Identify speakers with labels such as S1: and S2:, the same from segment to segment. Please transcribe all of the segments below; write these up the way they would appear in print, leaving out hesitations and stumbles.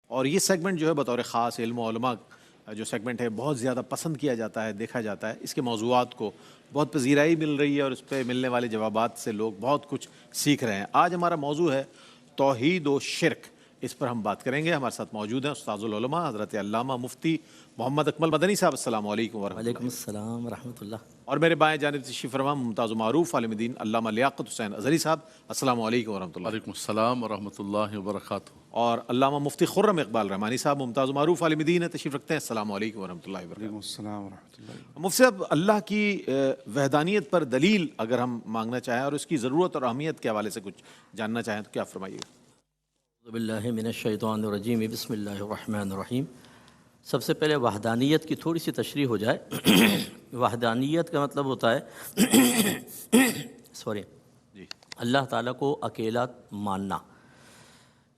S1: اور یہ سیگمنٹ جو ہے بطور خاص علم و علماء جو سیگمنٹ ہے بہت زیادہ پسند کیا جاتا ہے، دیکھا جاتا ہے. اس کے موضوعات کو بہت پذیرائی مل رہی ہے اور اس پہ ملنے والے جوابات سے لوگ بہت کچھ سیکھ رہے ہیں. آج ہمارا موضوع ہے توحید و شرک. اس پر ہم بات کریں گے. ہمارے ساتھ موجود ہیں استاذ العلماء حضرت علامہ مفتی محمد اکمل مدنی صاحب. السلام علیکم ورحمۃ
S2: وعلیکم
S1: اللہ.
S2: السلام ورحمۃ اللہ.
S1: اور میرے بائیں جانب تشریف فرما ممتاز و معروف عالم دین علامہ لیاقت حسین اظہری صاحب. السلام علیکم ورحمۃ اللہ.
S3: وعلیکم السلام ورحمۃ اللہ وبرکاتہ.
S1: اور علامہ مفتی خرم اقبال رحمانی صاحب ممتاز و معروف عالم دین تشریف رکھتے ہیں. السلام علیکم ورحمۃ اللہ وبرکاتہ.
S4: وعلیکم السلام ورحمۃ اللہ.
S1: مفتی صاحب، اللہ کی وحدانیت پر دلیل اگر ہم مانگنا چاہیں اور اس کی ضرورت اور اہمیت کے حوالے سے کچھ جاننا چاہیں تو کیا فرمائیے؟
S2: اعوذ باللہ من الشیطان الرجیم، بسم اللہ الرحمن الرحیم. سب سے پہلے وحدانیت کی تھوڑی سی تشریح ہو جائے. وحدانیت کا مطلب ہوتا ہے
S1: جی
S2: اللہ تعالیٰ کو اکیلا ماننا.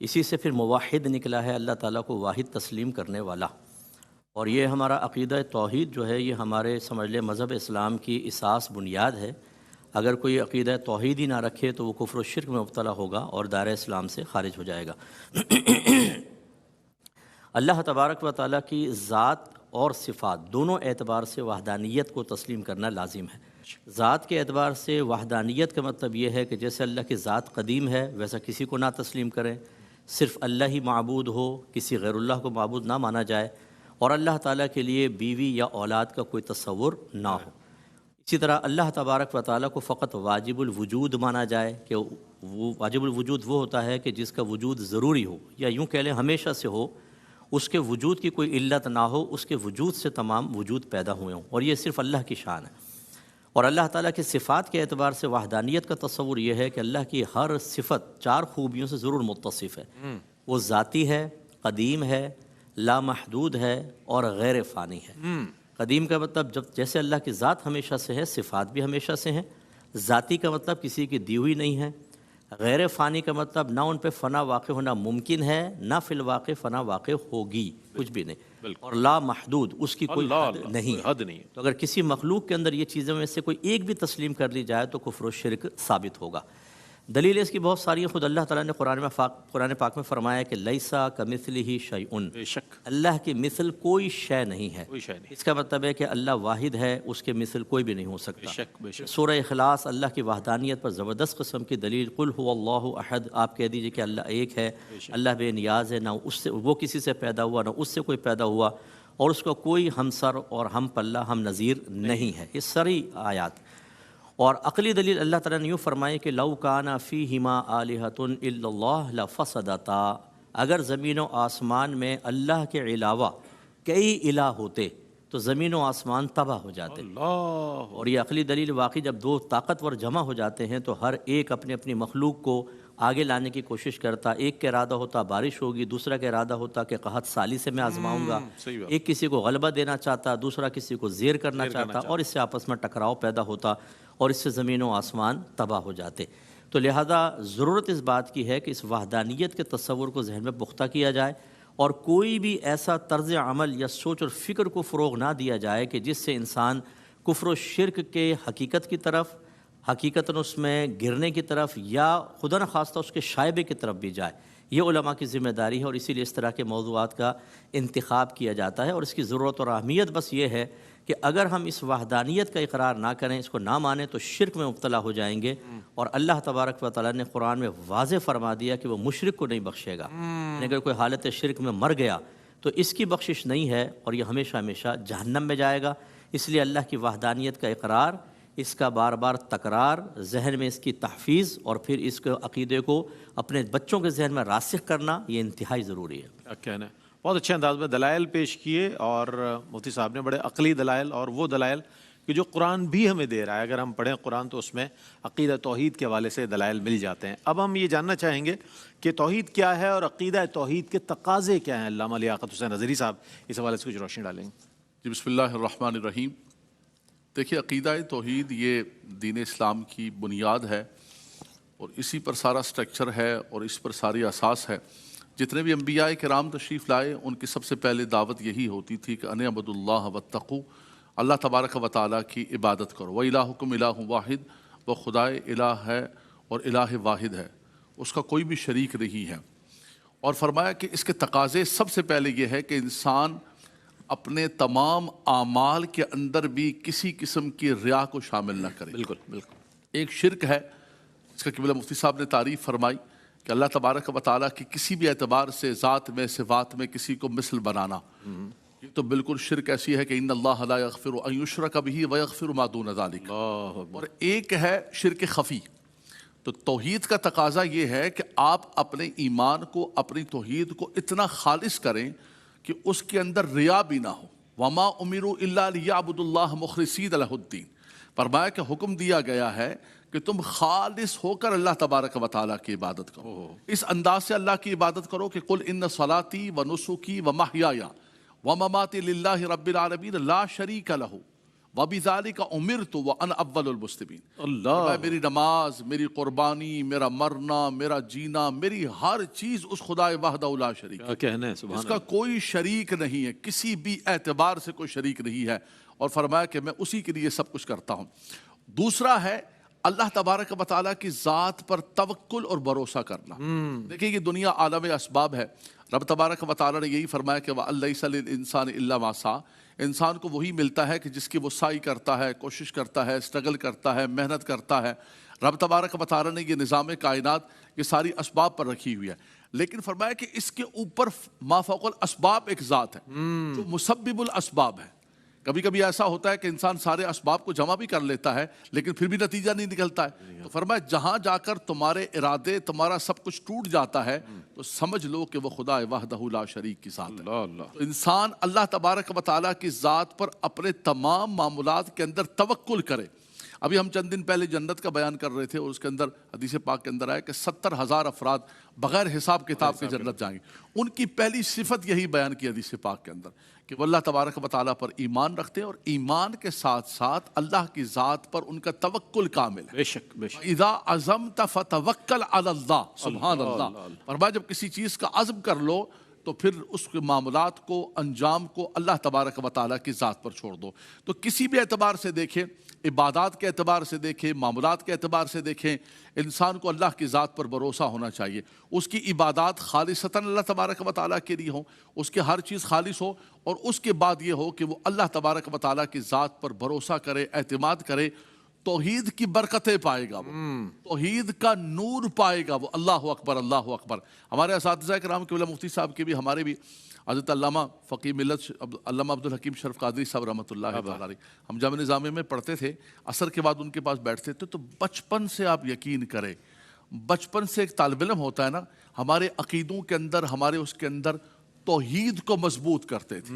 S2: اسی سے پھر موحد نکلا ہے، اللہ تعالیٰ کو واحد تسلیم کرنے والا. اور یہ ہمارا عقیدہ توحید جو ہے یہ ہمارے سمجھ لیں مذہب اسلام کی اساس بنیاد ہے. اگر کوئی عقیدہ توحید ہی نہ رکھے تو وہ کفر و شرک میں مبتلا ہوگا اور دائرہ اسلام سے خارج ہو جائے گا. اللہ تبارک و تعالیٰ کی ذات اور صفات دونوں اعتبار سے وحدانیت کو تسلیم کرنا لازم ہے. ذات کے اعتبار سے وحدانیت کا مطلب یہ ہے کہ جیسے اللہ کی ذات قدیم ہے ویسا کسی کو نہ تسلیم کریں، صرف اللہ ہی معبود ہو، کسی غیر اللہ کو معبود نہ مانا جائے، اور اللہ تعالیٰ کے لیے بیوی یا اولاد کا کوئی تصور نہ ہو. اسی طرح اللہ تبارک و تعالیٰ کو فقط واجب الوجود مانا جائے کہ وہ واجب الوجود وہ ہوتا ہے کہ جس کا وجود ضروری ہو، یا یوں کہہ لیں ہمیشہ سے ہو، اس کے وجود کی کوئی علت نہ ہو، اس کے وجود سے تمام وجود پیدا ہوئے ہوں، اور یہ صرف اللہ کی شان ہے. اور اللہ تعالیٰ کی صفات کے اعتبار سے وحدانیت کا تصور یہ ہے کہ اللہ کی ہر صفت چار خوبیوں سے ضرور متصف ہے. وہ ذاتی ہے، قدیم ہے، لامحدود ہے اور غیر فانی ہے. قدیم کا مطلب جیسے اللہ کی ذات ہمیشہ سے ہے، صفات بھی ہمیشہ سے ہیں. ذاتی کا مطلب کسی کی دی ہوئی نہیں ہے. غیر فانی کا مطلب نہ ان پہ فنا واقع ہونا ممکن ہے، نہ فی الواقع فنا واقع ہوگی، کچھ بھی نہیں. اور لا محدود، اس کی کوئی حد نہیں ہے. تو اگر کسی مخلوق کے اندر یہ چیزوں میں سے کوئی ایک بھی تسلیم کر لی جائے تو کفر و شرک ثابت ہوگا. دلیل اس کی بہت ساری ہیں. خود اللہ تعالیٰ نے قرآن پاک میں فرمایا کہ لیسا کمثلہ شیء،
S1: بے شک
S2: اللہ کی مثل کوئی شے نہیں ہے.
S1: کوئی شے نہیں.
S2: اس کا مطلب ہے کہ اللہ واحد ہے، اس کے مثل کوئی بھی نہیں ہو سکتا.
S1: بے شک بے شک.
S2: سورہ اخلاص اللہ کی وحدانیت پر زبردست قسم کی دلیل. قل هو اللہ احد، آپ کہہ دیجئے کہ اللہ ایک ہے، اللہ بے نیاز ہے، نہ اس سے وہ کسی سے پیدا ہوا نہ اس سے کوئی پیدا ہوا، اور اس کا کوئی ہمسر اور ہم پلہ ہم نظیر نہیں ہے. یہ ساری آیات. اور عقلی دلیل اللہ تعالیٰ نے یوں فرمائے کہ لو کان فیہما آلہۃ الا اللہ لفسدتا، اگر زمین و آسمان میں اللہ کے علاوہ کئی الہ ہوتے تو زمین و آسمان تباہ ہو جاتے. اور یہ عقلی دلیل واقعی جب دو طاقتور جمع ہو جاتے ہیں تو ہر ایک اپنے اپنی مخلوق کو آگے لانے کی کوشش کرتا. ایک کا ارادہ ہوتا بارش ہوگی، دوسرا کا ارادہ ہوتا کہ قحط سالی سے میں آزماؤں گا. ایک کسی کو غلبہ دینا چاہتا، دوسرا کسی کو زیر کرنا چاہتا، اور اس سے آپس میں ٹکراؤ پیدا ہوتا اور اس سے زمین و آسمان تباہ ہو جاتے. تو لہذا ضرورت اس بات کی ہے کہ اس وحدانیت کے تصور کو ذہن میں پختہ کیا جائے، اور کوئی بھی ایسا طرز عمل یا سوچ اور فکر کو فروغ نہ دیا جائے کہ جس سے انسان کفر و شرک کے حقیقت کی طرف، حقیقتاً اس میں گرنے کی طرف، یا خدا نخواستہ اس کے شائبے کی طرف بھی جائے. یہ علماء کی ذمہ داری ہے، اور اسی لیے اس طرح کے موضوعات کا انتخاب کیا جاتا ہے. اور اس کی ضرورت اور اہمیت بس یہ ہے کہ اگر ہم اس وحدانیت کا اقرار نہ کریں، اس کو نہ مانیں، تو شرک میں مبتلا ہو جائیں گے. اور اللہ تبارک و تعالیٰ نے قرآن میں واضح فرما دیا کہ وہ مشرک کو نہیں بخشے گا. اگر کوئی حالت شرک میں مر گیا تو اس کی بخشش نہیں ہے، اور یہ ہمیشہ ہمیشہ جہنم میں جائے گا. اس لیے اللہ کی وحدانیت کا اقرار، اس کا بار بار تکرار، ذہن میں اس کی تحفیظ، اور پھر اس کے عقیدے کو اپنے بچوں کے ذہن میں راسخ کرنا، یہ انتہائی ضروری ہے.
S1: کیا کہنا ہے. بہت اچھے انداز میں دلائل پیش کیے، اور مفتی صاحب نے بڑے عقلی دلائل، اور وہ دلائل کہ جو قرآن بھی ہمیں دے رہا ہے. اگر ہم پڑھیں قرآن تو اس میں عقیدہ توحید کے حوالے سے دلائل مل جاتے ہیں. اب ہم یہ جاننا چاہیں گے کہ توحید کیا ہے اور عقیدہ توحید کے تقاضے کیا ہیں. علامہ لیاقت حسین اظہری صاحب اس حوالے سے کچھ روشنی ڈالیں گے.
S3: جی بسم اللہ الرحمن الرحیم. دیکھیے، عقیدہ توحید یہ دین اسلام کی بنیاد ہے، اور اسی پر سارا سٹرکچر ہے اور اس پر ساری اساس ہے. جتنے بھی انبیاء کرام تشریف لائے ان کی سب سے پہلے دعوت یہی ہوتی تھی کہ ان اعبدوا اللہ واتقوا، اللہ تبارک و تعالیٰ کی عبادت کرو. وَإِلَٰهُكُمْ إِلَٰهٌ وَاحِدٌ، وہ خدائے الہ ہے اور الہ واحد ہے، اس کا کوئی بھی شریک نہیں ہے. اور فرمایا کہ اس کے تقاضے سب سے پہلے یہ ہے کہ انسان اپنے تمام اعمال کے اندر بھی کسی قسم کی ریا کو شامل نہ کرے.
S1: بالکل بالکل.
S3: ایک شرک ہے اس کا قبلہ مفتی صاحب نے تعریف فرمائی کہ اللہ تبارک و تعالیٰ کی کسی بھی اعتبار سے ذات میں صفات میں کسی کو مثل بنانا، یہ تو بالکل شرک ایسی ہے کہ ان اللہ لا یغفر ان یشرک بہ ویغفر ما دون ذلک. اور ایک ہے شرک خفی. تو توحید کا تقاضا یہ ہے کہ آپ اپنے ایمان کو، اپنی توحید کو اتنا خالص کریں کہ اس کے اندر ریا بھی نہ ہو. وما امروا الا لیعبدوا اللہ مخلصین لہ الدین. فرمایا کہ حکم دیا گیا ہے کہ تم خالص ہو کر اللہ تبارک و تعالیٰ کی عبادت کرو. اس انداز سے اللہ کی عبادت کرو کہ قل ان صلاتی و نسکی و محیایا و مماتی للہ رب العالمین لا شریک لہ وبذالک امرت وانا اول المسلمین.
S1: اللہ.
S3: میری نماز، میری قربانی، میرا مرنا، میرا جینا، میری ہر چیز اس خدا وحدہ لا شریک.
S1: کیا کہنا ہے، سبحان
S3: اس کا کوئی شریک نہیں ہے، کسی بھی اعتبار سے کوئی شریک نہیں ہے. اور فرمایا کہ میں اسی کے لیے سب کچھ کرتا ہوں. دوسرا ہے اللہ تبارک و تعالیٰ کی ذات پر توکل اور بھروسہ کرنا. دیکھیں یہ دنیا عالم اسباب ہے. رب تبارک و تعالیٰ نے یہی فرمایا کہ وَأَلَّيْسَ لِلْإِنسَانِ إِلَّا مَا سَعَى. انسان کو وہی ملتا ہے کہ جس کی وہ سعی کرتا ہے، کوشش کرتا ہے، اسٹرگل کرتا ہے، محنت کرتا ہے. رب تبارک و تعالیٰ نے یہ نظام کائنات یہ ساری اسباب پر رکھی ہوئی ہے. لیکن فرمایا کہ اس کے اوپر ما فوق الاسباب ایک ذات ہے جو مسبب الاسباب ہے. کبھی کبھی ایسا ہوتا ہے کہ انسان سارے اسباب کو جمع بھی کر لیتا ہے لیکن پھر بھی نتیجہ نہیں نکلتا ہے. تو فرمایا جہاں جا کر تمہارے ارادے، تمہارا سب کچھ ٹوٹ جاتا ہے تو سمجھ لو کہ وہ خدا وحدہ لا شریک کی ذات ہے. تو انسان اللہ تبارک و تعالیٰ کی ذات پر اپنے تمام معاملات کے اندر توکل کرے. ابھی ہم چند دن پہلے جنت کا بیان کر رہے تھے اور اس کے اندر حدیث پاک کے اندر آیا کہ 70,000 افراد بغیر حساب کتاب کے جنت جائیں گے. ان کی پہلی صفت یہی بیان کی حدیث پاک کے اندر کہ وہ اللہ تبارک و تعالیٰ پر ایمان رکھتے ہیں اور ایمان کے ساتھ ساتھ اللہ کی ذات پر ان کا توکل کامل ہے.
S1: بے شک بے شک.
S3: اذا عزمت فتوکل علی اللہ. سبحان اللہ. فرمایا جب کسی چیز کا عزم کر لو تو پھر اس کے معاملات کو، انجام کو اللہ تبارک و تعالیٰ کی ذات پر چھوڑ دو. تو کسی بھی اعتبار سے دیکھیں، عبادات کے اعتبار سے دیکھیں، معاملات کے اعتبار سے دیکھیں، انسان کو اللہ کی ذات پر بھروسہ ہونا چاہیے. اس کی عبادات خالصتاً اللہ تبارک و تعالیٰ کے لیے ہوں، اس کے ہر چیز خالص ہو، اور اس کے بعد یہ ہو کہ وہ اللہ تبارک و تعالیٰ کی ذات پر بھروسہ کرے، اعتماد کرے. توحید کی برکتیں پائے گا وہ، توحید کا نور پائے گا وہ. اللہ اکبر اللہ اکبر. ہمارے اساتذہ کرام قبلہ مفتی صاحب کے بھی، ہمارے بھی حضرت علامہ فقیہ ملت علامہ عبدالحکیم شرف قادری صاحب رحمۃ اللہ علیہ، ہم جامعہ نظامیہ میں پڑھتے تھے. عصر کے بعد ان کے پاس بیٹھتے تھے تو بچپن سے آپ یقین کریں، بچپن سے ایک طالب علم ہوتا ہے نا، ہمارے عقیدوں کے اندر، ہمارے اس کے اندر توحید کو مضبوط کرتے تھے.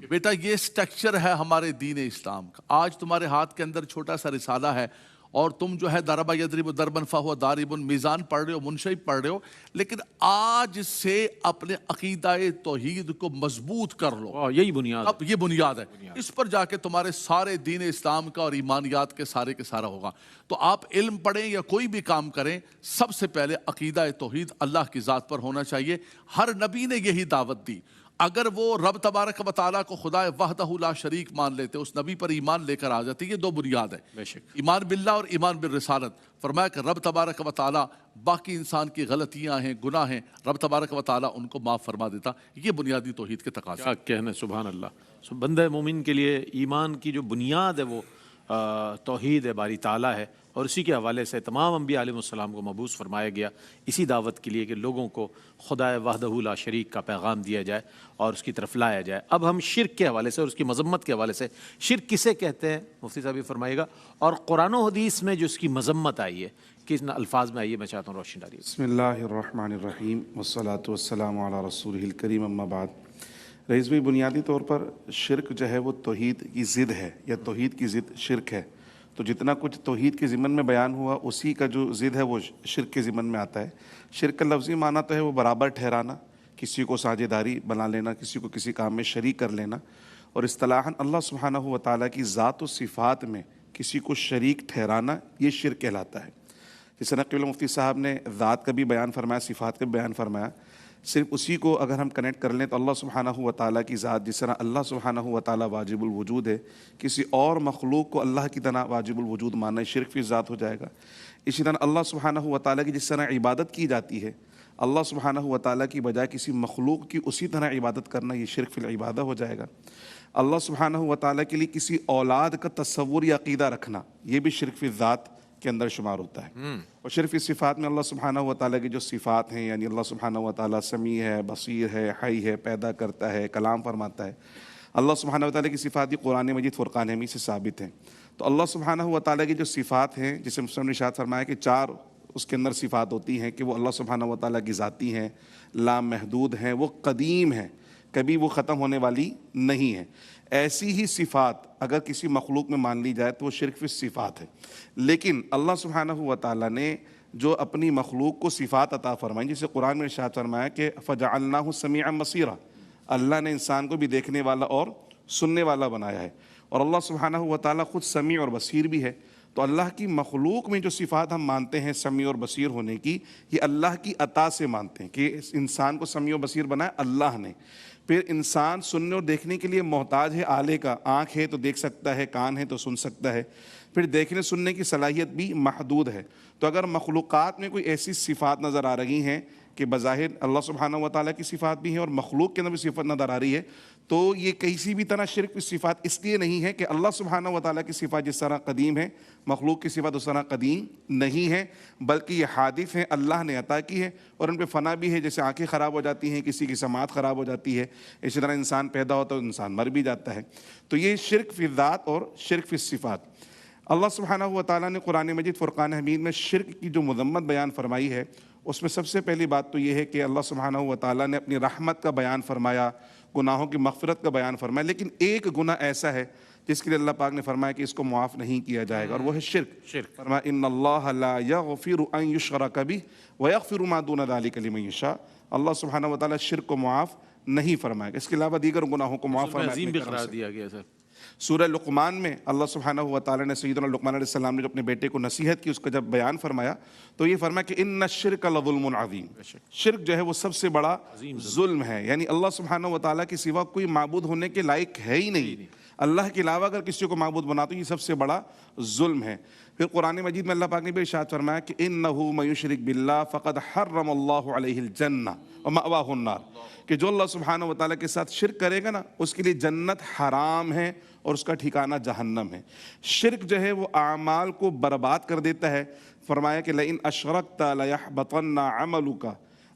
S3: بیٹا یہ سٹرکچر ہے ہمارے دین اسلام کا. آج تمہارے ہاتھ کے اندر چھوٹا سا رسالہ ہے اور تم جو ہے ضرب یضرب ضربا فہو ضارب میزان پڑھ رہے ہو، منشئ پڑھ رہے ہو، لیکن آج سے اپنے عقیدہ توحید کو مضبوط کر لو.
S1: یہی بنیاد.
S3: اب یہ بنیاد ہے، اس پر جا کے تمہارے سارے دین اسلام کا اور ایمانیات کے سارا ہوگا. تو آپ علم پڑھیں یا کوئی بھی کام کریں، سب سے پہلے عقیدہ توحید اللہ کی ذات پر ہونا چاہیے. ہر نبی نے یہی دعوت دی. اگر وہ رب تبارک و تعالیٰ کو خدا وحدہ لا شریک مان لیتے، اس نبی پر ایمان لے کر آ جاتے. یہ دو بنیاد ہے،
S1: بے شک.
S3: ایمان باللہ اور ایمان بالرسالت. فرمایا کہ رب تبارک و تعالیٰ باقی انسان کی غلطیاں ہیں، گناہ ہیں، رب تبارک و تعالیٰ ان کو معاف فرما دیتا. یہ بنیادی توحید کے تقاضے.
S1: کیا کہنا ہے، سبحان اللہ. بندہ مومن کے لیے ایمان کی جو بنیاد ہے وہ توحید ہے، باری تعالیٰ ہے. اور اسی کے حوالے سے تمام انبیاء علیہ السلام کو مبعوث فرمایا گیا اسی دعوت کے لیے کہ لوگوں کو خدا وحدہ لا شریک کا پیغام دیا جائے اور اس کی طرف لایا جائے. اب ہم شرک کے حوالے سے اور اس کی مذمت کے حوالے سے، شرک کسے کہتے ہیں مفتی صاحب یہ فرمائیے گا، اور قرآن و حدیث میں جو اس کی مذمت آئی ہے کس الفاظ میں آئی ہے، میں چاہتا ہوں روشن ڈالیے.
S4: بسم اللہ الرحمن الرحیم والصلاة والسلام علی رسولہ الکریم، اما بعد. رئیس بھائی، بنیادی طور پر شرک جو ہے وہ توحید کی ضد ہے، یا توحید کی ضد شرک ہے. تو جتنا کچھ توحید کے ضمن میں بیان ہوا اسی کا جو ضد ہے وہ شرک کے ضمن میں آتا ہے. شرک کا لفظی معنی تو ہے وہ برابر ٹھہرانا، کسی کو ساجھیداری بنا لینا، کسی کو کسی کام میں شریک کر لینا. اور اصطلاحاً اللہ سبحانہ و تعالیٰ کی ذات و صفات میں کسی کو شریک ٹھہرانا یہ شرک کہلاتا ہے. جس طرح قبلہ مفتی صاحب نے ذات کا بھی بیان فرمایا، صفات کا بھی بیان فرمایا. صرف اسی کو اگر ہم کنیکٹ کر لیں تو اللہ سبحانہ و تعالیٰ کی ذات، جس طرح اللہ سبحانہ و تعالیٰ واجب الوجود ہے، کسی اور مخلوق کو اللہ کی طرح واجب الوجود ماننا شرک فی ذات ہو جائے گا. اسی طرح اللہ سبحانہ و تعالیٰ کی جس طرح عبادت کی جاتی ہے، اللہ سبحانہ و تعالیٰ کی بجائے کسی مخلوق کی اسی طرح عبادت کرنا یہ شرک فی العبادہ ہو جائے گا۔ اللہ سبحانہ و تعالیٰ کے لیے کسی اولاد کا تصور یا عقیدہ رکھنا یہ بھی شرک فی الذات کے اندر شمار ہوتا ہے۔ اور شرک فی صفات میں اللہ سبحانہ و تعالیٰ کی جو صفات ہیں، یعنی اللہ سبحانہ و تعالیٰ سمیع ہے، بصیر ہے، حی ہے، پیدا کرتا ہے، کلام فرماتا ہے، اللہ سبحانہ و تعالیٰ کی صفات بھی قرآن مجید فرقان حمید سے ثابت ہیں۔ تو اللہ سبحانہ و تعالیٰ کی جو صفات ہیں، جسے مسلم نے ارشاد فرمایا کہ 4 اس کے اندر صفات ہوتی ہیں کہ وہ اللہ سبحانہ و تعالیٰ کی ذاتی ہیں، لامحدود ہیں، وہ قدیم ہیں، کبھی وہ ختم ہونے والی نہیں ہیں۔ ایسی ہی صفات اگر کسی مخلوق میں مان لی جائے تو وہ شرک فی صفات ہے۔ لیکن اللہ سبحانہ و تعالیٰ نے جو اپنی مخلوق کو صفات عطا فرمائیں، جسے قرآن میں ارشاد فرمایا کہ فَجَعَلْنَاهُ سَمِيعًا بَصِيرًا، اللہ نے انسان کو بھی دیکھنے والا اور سننے والا بنایا ہے، اور اللہ سبحانہ و تعالیٰ خود سمیع اور بصیر بھی ہے۔ تو اللہ کی مخلوق میں جو صفات ہم مانتے ہیں سمیع اور بصیر ہونے کی، یہ اللہ کی عطا سے مانتے ہیں کہ اس انسان کو سمیع اور بصیر بنایا اللہ نے۔ پھر انسان سننے اور دیکھنے کے لیے محتاج ہے آلے کا، آنکھ ہے تو دیکھ سکتا ہے، کان ہے تو سن سکتا ہے، پھر دیکھنے سننے کی صلاحیت بھی محدود ہے۔ تو اگر مخلوقات میں کوئی ایسی صفات نظر آ رہی ہیں کہ بظاہر اللہ سبحانہ و تعالیٰ کی صفات بھی ہیں اور مخلوق کے اندر بھی صفت نظر آ رہی ہے، تو یہ کسی بھی طرح شرک کی صفات اس لیے نہیں ہے کہ اللہ سبحانہ و تعالیٰ کی صفات جس طرح قدیم ہے، مخلوق کی صفات اس طرح قدیم نہیں ہے، بلکہ یہ حادث ہیں، اللہ نے عطا کی ہے اور ان پہ فنا بھی ہے۔ جیسے آنکھیں خراب ہو جاتی ہیں، کسی کی سماعت خراب ہو جاتی ہے، اسی طرح انسان پیدا ہوتا ہے تو انسان مر بھی جاتا ہے۔ تو یہ شرک فی الذات اور شرک فی الصفات۔ اللہ سبحانہ و تعالیٰ نے قرآن مجید فرقان حمید میں شرک کی جو مذمت بیان فرمائی ہے، اس میں سب سے پہلی بات تو یہ ہے کہ اللہ سبحانہ و تعالیٰ نے اپنی رحمت کا بیان فرمایا، گناہوں کی مغفرت کا بیان فرمایا، لیکن ایک گناہ ایسا ہے جس کے لیے اللہ پاک نے فرمایا کہ اس کو معاف نہیں کیا جائے گا، اور وہ ہے شرک۔ فرمایا ان اللہ لا یغفر ان یشرک بہ ویغفر ما دون ذلک لمن یشاء، اللہ سبحانہ و تعالیٰ شرک کو معاف نہیں فرمائے گا، اس کے علاوہ دیگر گناہوں کو معاف فرمائے
S1: عظیم بھی قرار دیا گیا سر۔
S4: سورہ لقمان میں اللہ سبحانہ و تعالیٰ نے سیدنا لقمان علیہ السلام نے جو اپنے بیٹے کو نصیحت کی، اس کا جب بیان فرمایا تو یہ فرمایا کہ ان الشرک لظلم عظیم، شرک جو ہے وہ سب سے بڑا ظلم ہے، یعنی اللہ سبحانہ و تعالیٰ کے سوا کوئی معبود ہونے کے لائق ہے ہی نہیں، اللہ کے علاوہ اگر کسی کو معبود بنا تو یہ سب سے بڑا ظلم ہے۔ پھر قرآن مجید میں اللہ پاک نے بھی ارشاد فرمایا کہ انہ من یشرک باللہ فقد حرم اللہ علیہ الجنہ ومأواہ النار، کہ جو اللہ سبحانہ و تعالیٰ کے ساتھ شرک کرے گا نا اس کے لیے جنت حرام ہے اور اس کا ٹھکانہ جہنم ہے۔ شرک جو ہے وہ اعمال کو برباد کر دیتا ہے۔ فرمایا کہ لئن اشرکت لیحبطن عملک،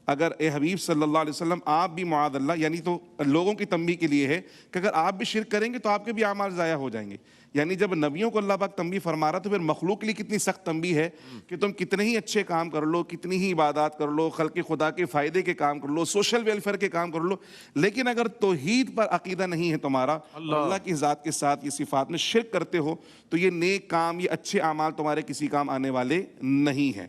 S4: اگر اے حبیب صلی اللہ علیہ وسلم آپ بھی معاذ اللہ، یعنی تو لوگوں کی تنبیہ کے لیے ہے کہ اگر آپ بھی شرک کریں گے تو آپ کے بھی اعمال ضائع ہو جائیں گے، یعنی جب نبیوں کو اللہ پاک تنبیہ فرما رہا تو پھر مخلوق کے لیے کتنی سخت تنبیہ ہے کہ تم کتنے ہی اچھے کام کر لو، کتنی ہی عبادات کر لو، خلق خدا کے فائدے کے کام کر لو، سوشل ویلفیئر کے کام کر لو، لیکن اگر توحید پر عقیدہ نہیں ہے تمہارا، اللہ کی ذات کے ساتھ یہ صفات میں شرک کرتے ہو، تو یہ نیک کام، یہ اچھے اعمال تمہارے کسی کام آنے والے نہیں ہیں۔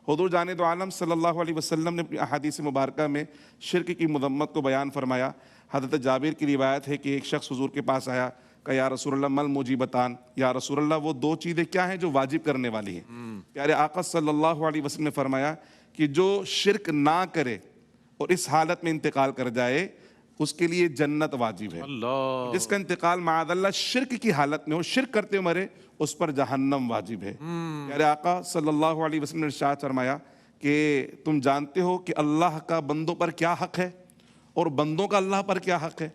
S4: حضور جان دو عالم صلی اللہ علیہ وسلم نے اپنی احادیث مبارکہ میں شرک کی مذمت کو بیان فرمایا۔ حضرت جابر کی روایت ہے کہ ایک شخص حضور کے پاس آیا کہ یا رسول اللہ مل موجبتان، یا رسول اللہ وہ 2 چیزیں کیا ہیں جو واجب کرنے والی ہیں؟ پیارے آقا صلی اللہ علیہ وسلم نے فرمایا کہ جو شرک نہ کرے اور اس حالت میں انتقال کر جائے اس کے لیے جنت واجب ہے، جس کا انتقال معاذ اللہ شرک کی حالت میں ہو، شرک کرتے مرے، اس پر جہنم واجب ہے۔ پیارے آقا صلی اللہ علیہ وسلم نے ارشاد فرمایا کہ تم جانتے ہو کہ اللہ کا بندوں پر کیا حق ہے اور بندوں کا اللہ پر کیا حق ہے؟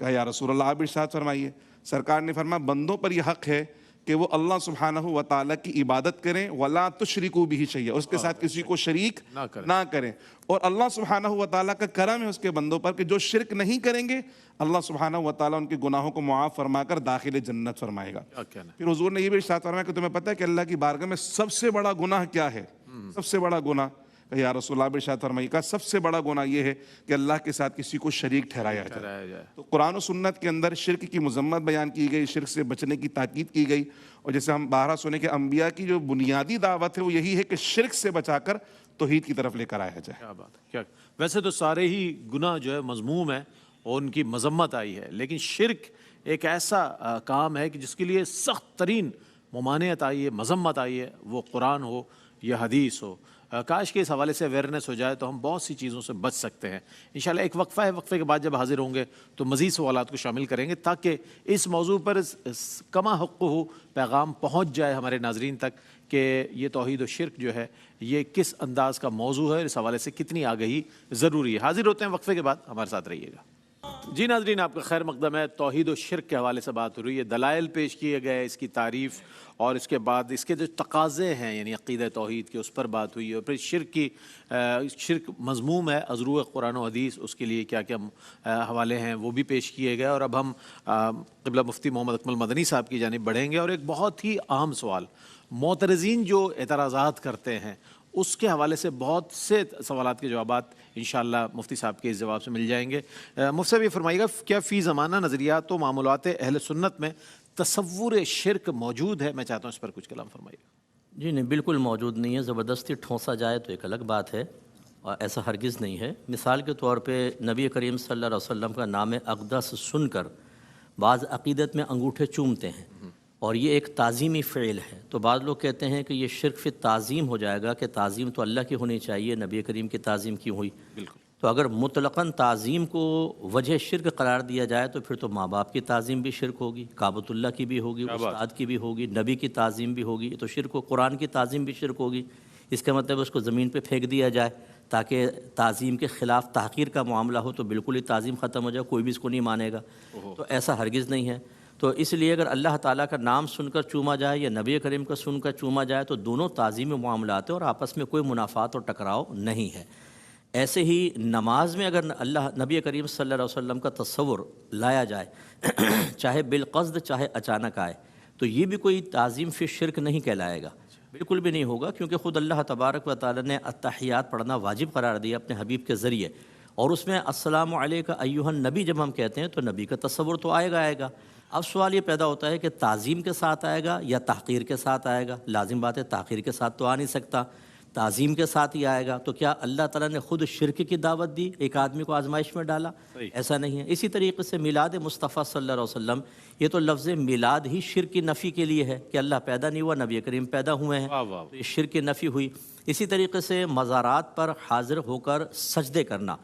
S4: کہا یا رسول اللہ آپ ارشاد فرمائیے۔ سرکار نے فرمایا بندوں پر یہ حق ہے کہ وہ اللہ سبحانہ و تعالیٰ کی عبادت کریں، وَلَا تُشْرِكُوا بِهِ شَيْئًا، اس کے ساتھ کسی کو شریک نہ کریں، اور اللہ سبحانہ و تعالیٰ کا کرم ہے اس کے بندوں پر کہ جو شرک نہیں کریں گے اللہ سبحانہ و تعالیٰ ان کے گناہوں کو معاف فرما کر داخل جنت فرمائے گا۔ پھر حضور نے یہ بھی ارشاد فرمایا کہ تمہیں پتہ ہے کہ اللہ کی بارگاہ میں سب سے بڑا گناہ کیا ہے؟ سب سے بڑا گناہ یا رسول اللہ ارشاد فرمائی کا سب سے بڑا گناہ یہ ہے کہ اللہ کے ساتھ کسی کو شریک ٹھہرایا جائے۔ تو قرآن و سنت کے اندر شرک کی مذمت بیان کی گئی، شرک سے بچنے کی تاکید کی گئی، اور جیسے ہم بارہا سنے کہ انبیاء کی جو بنیادی دعوت ہے وہ یہی ہے کہ شرک سے بچا کر توحید کی طرف لے کر آیا جائے۔
S1: کیا بات ہے، کیا ویسے تو سارے ہی گناہ جو ہے مذموم ہے اور ان کی مذمت آئی ہے، لیکن شرک ایک ایسا کام ہے کہ جس کے لیے سخت ترین ممانعت آئی ہے، مذمت آئی ہے، وہ قرآن ہو یا حدیث ہو۔ کاش کہ اس حوالے سے اویئرنیس ہو جائے تو ہم بہت سی چیزوں سے بچ سکتے ہیں انشاءاللہ۔ ایک وقفہ ہے، وقفے کے بعد جب حاضر ہوں گے تو مزید سوالات کو شامل کریں گے تاکہ اس موضوع پر کما حق ہو پیغام پہنچ جائے ہمارے ناظرین تک کہ یہ توحید و شرک جو ہے یہ کس انداز کا موضوع ہے، اس حوالے سے کتنی آگہی ضروری ہے۔ حاضر ہوتے ہیں وقفے کے بعد، ہمارے ساتھ رہیے گا۔ جی ناظرین، آپ کا خیر مقدم ہے۔ توحید و شرک کے حوالے سے بات ہو رہی ہے، دلائل پیش کیے گئے، اس کی تعریف اور اس کے بعد اس کے جو تقاضے ہیں یعنی عقیدہ توحید کے، اس پر بات ہوئی ہے، اور پھر شرک مضموم ہے از روح قرآن و حدیث، اس کے لیے کیا کیا حوالے ہیں وہ بھی پیش کیے گئے۔ اور اب ہم قبلہ مفتی محمد اکمل مدنی صاحب کی جانب بڑھیں گے اور ایک بہت ہی اہم سوال، معترضین جو اعتراضات کرتے ہیں اس کے حوالے سے بہت سے سوالات کے جوابات انشاءاللہ مفتی صاحب کے اس جواب سے مل جائیں گے۔ مفتی صاحب یہ فرمائیے گا، کیا فی زمانہ نظریات و معمولات اہل سنت میں تصور شرک موجود ہے؟ میں چاہتا ہوں اس پر کچھ کلام فرمائیے گا۔
S2: جی نہیں، بالکل موجود نہیں ہے۔ زبردستی ٹھونسا جائے تو ایک الگ بات ہے، اور ایسا ہرگز نہیں ہے۔ مثال کے طور پہ نبی کریم صلی اللہ علیہ وسلم کا نام اقدس سن کر بعض عقیدت میں انگوٹھے چومتے ہیں، اور یہ ایک تعظیمی فعل ہے، تو بعض لوگ کہتے ہیں کہ یہ شرک فی تعظیم ہو جائے گا کہ تعظیم تو اللہ کی ہونی چاہیے، نبی کریم کی تعظیم کیوں ہوئی؟
S1: بالکل۔
S2: تو اگر مطلقاً تعظیم کو وجہ شرک قرار دیا جائے تو پھر تو ماں باپ کی تعظیم بھی شرک ہوگی، کعبۃ اللہ کی بھی ہوگی، استاد کی بھی ہوگی، نبی کی تعظیم بھی ہوگی، تو شرک و قرآن کی تعظیم بھی شرک ہوگی۔ اس کا مطلب اس کو زمین پہ پھینک دیا جائے تاکہ تعظیم کے خلاف تحقیر کا معاملہ ہو تو بالکل ہی تعظیم ختم ہو جائے، کوئی بھی اس کو نہیں مانے گا، تو ایسا ہرگز نہیں ہے۔ تو اس لیے اگر اللہ تعالیٰ کا نام سن کر چوما جائے یا نبی کریم کا سن کر چوما جائے تو دونوں تعظیمی معاملات ہیں اور آپس میں کوئی منافات اور ٹکراؤ نہیں ہے۔ ایسے ہی نماز میں اگر نبی کریم صلی اللہ علیہ وسلم کا تصور لایا جائے چاہے بالقصد چاہے اچانک آئے تو یہ بھی کوئی تعظیم فی شرک نہیں کہلائے گا، بالکل بھی نہیں ہوگا، کیونکہ خود اللہ تبارک و تعالیٰ نے التحیات پڑھنا واجب قرار دیا اپنے حبیب کے ذریعے، اور اس میں السلام علیک ایھا النبی جب ہم کہتے ہیں تو نبی کا تصور تو آئے گا۔ اب سوال یہ پیدا ہوتا ہے کہ تعظیم کے ساتھ آئے گا یا تحقیر کے ساتھ آئے گا؟ لازم بات ہے تحقیر کے ساتھ تو آ نہیں سکتا، تعظیم کے ساتھ ہی آئے گا۔ تو کیا اللہ تعالیٰ نے خود شرک کی دعوت دی، ایک آدمی کو آزمائش میں ڈالا؟ ایسا نہیں ہے۔ اسی طریقے سے میلاد مصطفیٰ صلی اللہ علیہ وسلم، یہ تو لفظ میلاد ہی شرک کی نفی کے لیے ہے کہ اللہ پیدا نہیں ہوا، نبی کریم پیدا ہوئے ہیں، تو یہ شرک کی نفی ہوئی۔ اسی طریقے سے مزارات پر حاضر ہو کر سجدے کرنا،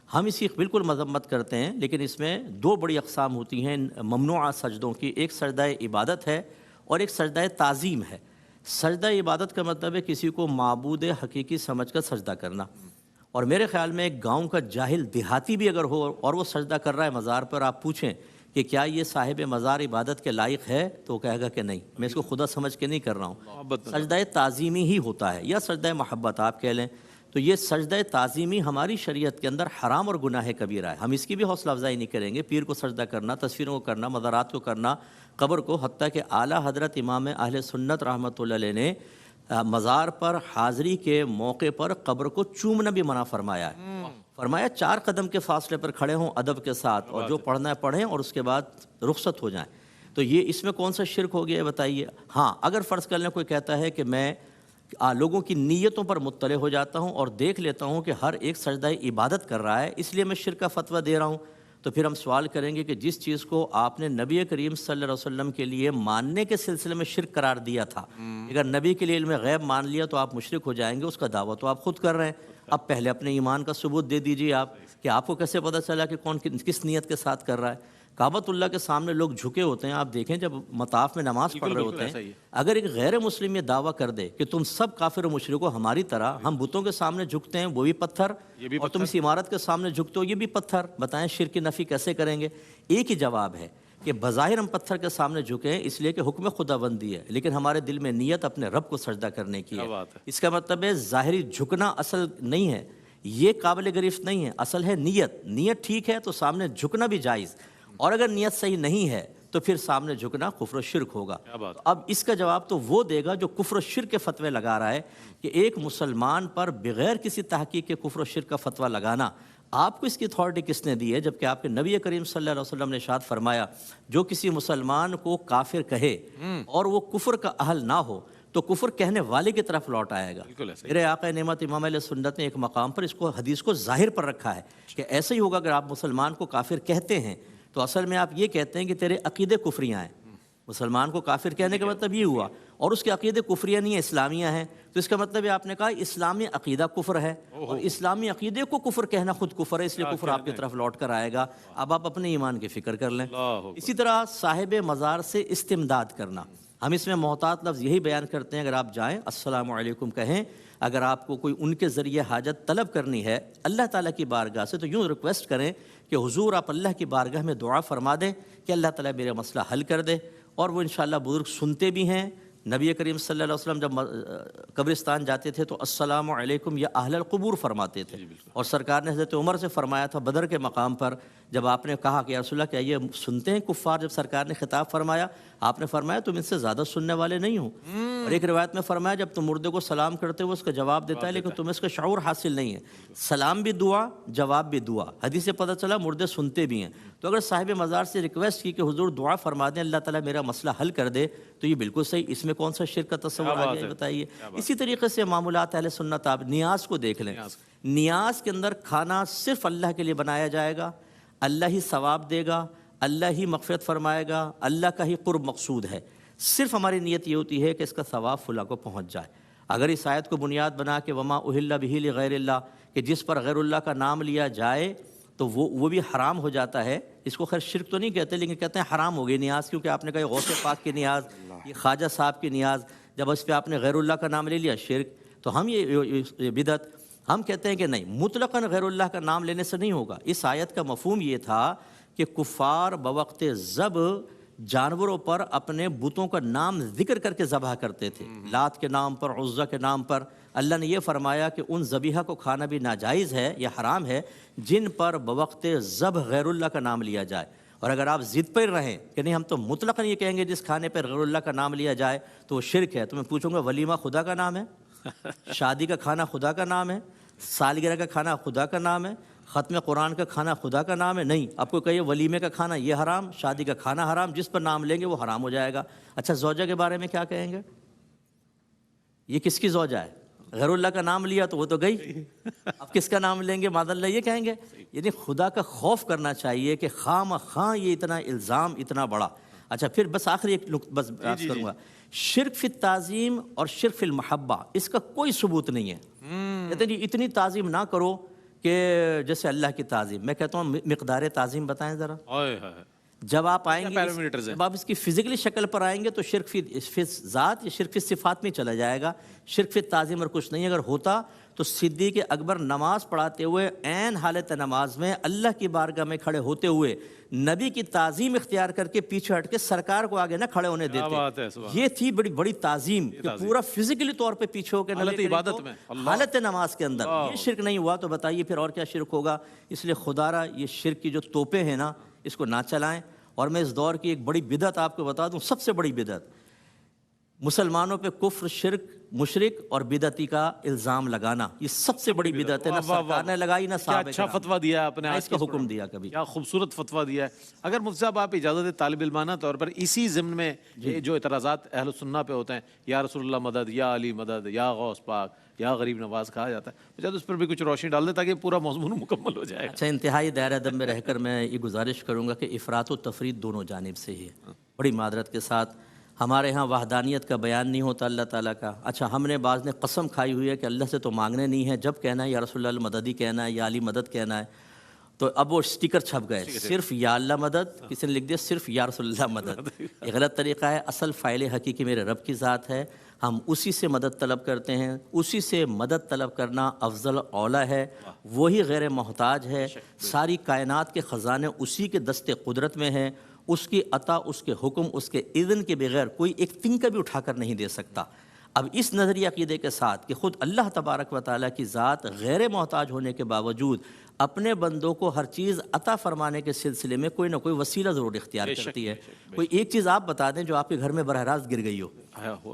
S2: ہم اسی بالکل مذمت کرتے ہیں، لیکن اس میں دو بڑی اقسام ہوتی ہیں ممنوعہ سجدوں کی، ایک سجدہ عبادت ہے اور ایک سجدہ تعظیم ہے۔ سجدہ عبادت کا مطلب ہے کسی کو معبود حقیقی سمجھ کر سجدہ کرنا، اور میرے خیال میں ایک گاؤں کا جاہل دیہاتی بھی اگر ہو اور وہ سجدہ کر رہا ہے مزار پر، آپ پوچھیں کہ کیا یہ صاحب مزار عبادت کے لائق ہے تو وہ کہے گا کہ نہیں، میں اس کو خدا سمجھ کے نہیں کر رہا ہوں۔ سجدہ تعظیمی ہی ہوتا ہے یا سجدہ محبت آپ کہہ لیں، تو یہ سجدہ تعظیمی ہماری شریعت کے اندر حرام اور گناہ کبیرہ ہے، ہم اس کی بھی حوصلہ افزائی نہیں کریں گے۔ پیر کو سجدہ کرنا، تصویروں کو کرنا، مزارات کو کرنا، قبر کو، حتیٰ کہ اعلیٰ حضرت امام اہل سنت رحمۃ اللہ علیہ نے مزار پر حاضری کے موقع پر قبر کو چومنا بھی منع فرمایا ہے، فرمایا 4 قدم کے فاصلے پر کھڑے ہوں ادب کے ساتھ، اور جو پڑھنا ہے پڑھیں اور اس کے بعد رخصت ہو جائیں۔ تو یہ اس میں کون سا شرک ہو گیا ہے بتائیے؟ ہاں اگر فرض کر لیں کوئی کہتا ہے کہ میں لوگوں کی نیتوں پر مطلع ہو جاتا ہوں اور دیکھ لیتا ہوں کہ ہر ایک سجدہ عبادت کر رہا ہے اس لیے میں شرک کا فتویٰ دے رہا ہوں، تو پھر ہم سوال کریں گے کہ جس چیز کو آپ نے نبی کریم صلی اللہ علیہ وسلم کے لیے ماننے کے سلسلے میں شرک قرار دیا تھا، اگر نبی کے لیے علم غیب مان لیا تو آپ مشرک ہو جائیں گے، اس کا دعویٰ تو آپ خود کر رہے ہیں۔ اب پہلے اپنے ایمان کا ثبوت دے دیجیے آپ کہ آپ کو کیسے پتہ چلا کہ کون کس نیت کے ساتھ کر رہا ہے۔ کعبۃ اللہ کے سامنے لوگ جھکے ہوتے ہیں، آپ دیکھیں جب مطاف میں نماز پڑھ رہے ہوتے ہیں، اگر ایک غیر مسلم یہ دعویٰ کر دے کہ تم سب کافر و مشرک ہو ہماری طرح، ہم بتوں کے سامنے جھکتے ہیں وہ بھی پتھر، اور تم اس عمارت کے سامنے جھکتے ہو یہ بھی پتھر، بتائیں شرک کی نفی کیسے کریں گے؟ ایک ہی جواب ہے کہ بظاہر ہم پتھر کے سامنے جھکے ہیں اس لیے کہ حکم خدا بندی ہے، لیکن ہمارے دل میں نیت اپنے رب کو سجدہ کرنے کی ہے۔ اس کا مطلب ہے ظاہری جھکنا اصل نہیں ہے، یہ قابل گرفت نہیں ہے، اصل ہے نیت ٹھیک ہے تو سامنے جھکنا بھی جائز، اور اگر نیت صحیح نہیں ہے تو پھر سامنے جھکنا کفر و شرک ہوگا۔ اب اس کا جواب تو وہ دے گا جو کفر و شرک کے فتوے لگا رہا ہے کہ ایک مسلمان پر بغیر کسی تحقیق کے کفر و شرک کا فتویٰ لگانا، آپ کو اس کی اتھارٹی کس نے دی ہے؟ جبکہ آپ کے نبی کریم صلی اللہ علیہ وسلم نے ارشاد فرمایا جو کسی مسلمان کو کافر کہے اور وہ کفر کا اہل نہ ہو تو کفر کہنے والے کی طرف لوٹ آئے گا۔ میرے آقا نعمت امام علیہ سنت نے ایک مقام پر اس کو حدیث کو ظاہر پر رکھا ہے کہ ایسا ہی ہوگا، اگر آپ مسلمان کو کافر کہتے ہیں تو اصل میں آپ یہ کہتے ہیں کہ تیرے عقیدے کفریاں ہیں۔ مسلمان کو کافر کہنے کا مطلب یہ ہوا، اور اس کے عقیدے کفریہ نہیں ہیں، اسلامیہ ہیں، تو اس کا مطلب ہے آپ نے کہا اسلامی عقیدہ کفر ہے، اور اسلامی عقیدے کو کفر کہنا خود کفر ہے، اس لیے کفر آپ کی طرف لوٹ کر آئے گا۔ اب آپ اپنے ایمان کی فکر کر لیں۔ اسی طرح صاحب مزار سے استمداد کرنا، ہم اس میں محتاط لفظ یہی بیان کرتے ہیں، اگر آپ جائیں السلام علیکم کہیں، اگر آپ کو کوئی ان کے ذریعے حاجت طلب کرنی ہے اللہ تعالیٰ کی بارگاہ سے، تو یوں ریکویسٹ کریں کہ حضور آپ اللہ کی بارگاہ میں دعا فرما دیں کہ اللہ تعالیٰ میرا مسئلہ حل کر دے، اور وہ انشاءاللہ بزرگ سنتے بھی ہیں۔ نبی کریم صلی اللہ علیہ وسلم جب قبرستان جاتے تھے تو السلام علیکم یا اہل القبور فرماتے تھے، اور سرکار نے حضرت عمر سے فرمایا تھا بدر کے مقام پر، جب آپ نے کہا کہ یا رسول اللہ کیا یہ سنتے ہیں کفار، جب سرکار نے خطاب فرمایا آپ نے فرمایا تم ان سے زیادہ سننے والے نہیں ہو، اور ایک روایت میں فرمایا جب تم مردے کو سلام کرتے ہو اس کا جواب دیتا ہے لیکن تمہیں اس کا شعور حاصل نہیں ہے، سلام بھی دعا جواب بھی دعا، حدیث سے پتہ چلا مردے سنتے بھی ہیں۔ تو اگر صاحب مزار سے ریکویسٹ کی کہ حضور دعا فرما دیں اللہ تعالیٰ میرا مسئلہ حل کر دے، تو یہ بالکل صحیح، اس میں کون سا شرک کا تصور آ گیا بتائیے۔ اسی طریقے سے معمولات اہل سنت، آپ نیاز کو دیکھ لیں، نیاز کے اندر کھانا صرف اللہ کے لیے بنایا جائے گا، اللہ ہی ثواب دے گا، اللہ ہی مغفرت فرمائے گا، اللہ کا ہی قرب مقصود ہے، صرف ہماری نیت یہ ہوتی ہے کہ اس کا ثواب فلاں کو پہنچ جائے۔ اگر اس آیت کو بنیاد بنا کے وما اہل بہ لغیر اللہ، کہ جس پر غیر اللہ کا نام لیا جائے تو وہ بھی حرام ہو جاتا ہے، اس کو خیر شرک تو نہیں کہتے لیکن کہتے ہیں حرام ہو گئی نیاز، کیونکہ آپ نے کہا غوث پاک کی نیاز، یہ خواجہ صاحب کی نیاز، جب اس پہ آپ نے غیر اللہ کا نام لے لیا شرک، تو ہم یہ بدعت، ہم کہتے ہیں کہ نہیں، مطلقاً غیر اللہ کا نام لینے سے نہیں ہوگا۔ اس آیت کا مفہوم یہ تھا کہ کفار بوقت ذبح جانوروں پر اپنے بتوں کا نام ذکر کر کے ذبح کرتے تھے، لات کے نام پر، عزا کے نام پر۔ اللہ نے یہ فرمایا کہ ان ذبیحہ کو کھانا بھی ناجائز ہے یا حرام ہے جن پر بوقت ذبح غیر اللہ کا نام لیا جائے، اور اگر آپ ضد پر رہیں کہ نہیں ہم تو مطلقاً یہ کہیں گے جس کھانے پر غیر اللہ کا نام لیا جائے تو وہ شرک ہے، تو میں پوچھوں گا ولیمہ خدا کا نام ہے؟ شادی کا کھانا خدا کا نام ہے؟ سالگرہ کا کھانا خدا کا نام ہے؟ ختم قرآن کا کھانا خدا کا نام ہے؟ نہیں۔ آپ کو کہیے ولیمے کا کھانا یہ حرام، شادی کا کھانا حرام، جس پر نام لیں گے وہ حرام ہو جائے گا۔ اچھا زوجہ کے بارے میں کیا کہیں گے؟ یہ کس کی زوجہ ہے؟ غیر اللہ کا نام لیا تو وہ تو گئی، اب کس کا نام لیں گے؟ معاذ اللہ یہ کہیں گے۔ یعنی خدا کا خوف کرنا چاہیے کہ خواہ مخواہ یہ اتنا الزام اتنا بڑا۔ اچھا پھر بس آخری ایک بس بات کروں گا، شرک فی التعظیم اور شرک فی المحبہ، اس کا کوئی ثبوت نہیں ہے۔ کہتے ہیں جی اتنی تعظیم نہ کرو کہ جیسے اللہ کی تعظیم، میں کہتا ہوں مقدار تعظیم بتائیں ذرا۔ جب آپ آئیں گے، جب آپ اس کی فزیکلی شکل پر آئیں گے تو شرک فی ذات یا شرک فی صفات میں چلا جائے گا، شرک فی تعظیم اور کچھ نہیں۔ اگر ہوتا تو صدیق اکبر نماز پڑھاتے ہوئے عین حالت نماز میں اللہ کی بارگاہ میں کھڑے ہوتے ہوئے نبی کی تعظیم اختیار کر کے پیچھے ہٹ کے سرکار کو آگے نہ کھڑے ہونے دیتے، یہ تھی بڑی بڑی تعظیم کہ پورا فزیکلی طور پہ پیچھے ہو کے
S1: عبادت میں
S2: حالت نماز کے اندر یہ شرک نہیں ہوا، تو بتائیے پھر اور کیا شرک ہوگا؟ اس لیے خدا را یہ شرک کی جو توپیں ہیں نا اس کو نہ چلائیں۔ اور میں اس دور کی ایک بڑی بدعت آپ کو بتا دوں، سب سے بڑی بدعت، مسلمانوں پہ کفر، شرک، مشرک اور بدعتی کا الزام لگانا، یہ سب سے بڑی بدعت ہے، نہ سرکار نے لگائی نہ صحابہ
S1: اچھا فتویٰ دیا آپ نے،
S2: اس کا حکم دیا کبھی،
S1: کیا خوبصورت فتویٰ دیا ہے۔ اگر مفتی صاحب آپ اجازت دیں طالب علمانہ طور پر اسی ضمن میں یہ جو اعتراضات اہل سنہ پہ ہوتے ہیں، یا رسول اللہ مدد، یا علی مدد، یا غوث پاک، یا غریب نواز کہا جاتا ہے، مجھے اس پر بھی کچھ روشنی ڈال دیں تاکہ پورا موضوع مکمل ہو جائے۔
S2: اچھا انتہائی دائرہ ادب میں رہ کر میں یہ گزارش کروں گا کہ افراط و تفرید دونوں جانب سے ہی ہے، بڑی معذرت کے ساتھ۔ ہمارے ہاں وحدانیت کا بیان نہیں ہوتا اللہ تعالیٰ کا۔ اچھا ہم نے بعض نے قسم کھائی ہوئی ہے کہ اللہ سے تو مانگنے نہیں ہے، جب کہنا ہے یا رسول اللہ مدد ہی کہنا ہے یا علی مدد کہنا ہے، تو اب وہ سٹیکر چھپ گئے، صرف یا اللہ مدد، کسی نے لکھ دیا صرف یا رسول اللہ مدد، یہ غلط طریقہ ہے۔ اصل فاعل حقیقی میرے رب کی ذات ہے، ہم اسی سے مدد طلب کرتے ہیں، اسی سے مدد طلب کرنا افضل اولا ہے، وہی غیر محتاج ہے، ساری کائنات کے خزانے اسی کے دست قدرت میں ہیں، اس کی عطا، اس کے حکم، اس کے اذن کے بغیر کوئی ایک تنکا بھی اٹھا کر نہیں دے سکتا۔ اب اس نظری عقیدے کے ساتھ کہ خود اللہ تبارک و تعالیٰ کی ذات غیر محتاج ہونے کے باوجود اپنے بندوں کو ہر چیز عطا فرمانے کے سلسلے میں کوئی نہ کوئی وسیلہ ضرور اختیار کرتی ہے۔ کوئی ایک چیز آپ بتا دیں جو آپ کے گھر میں براہ راست گر گئی ہو،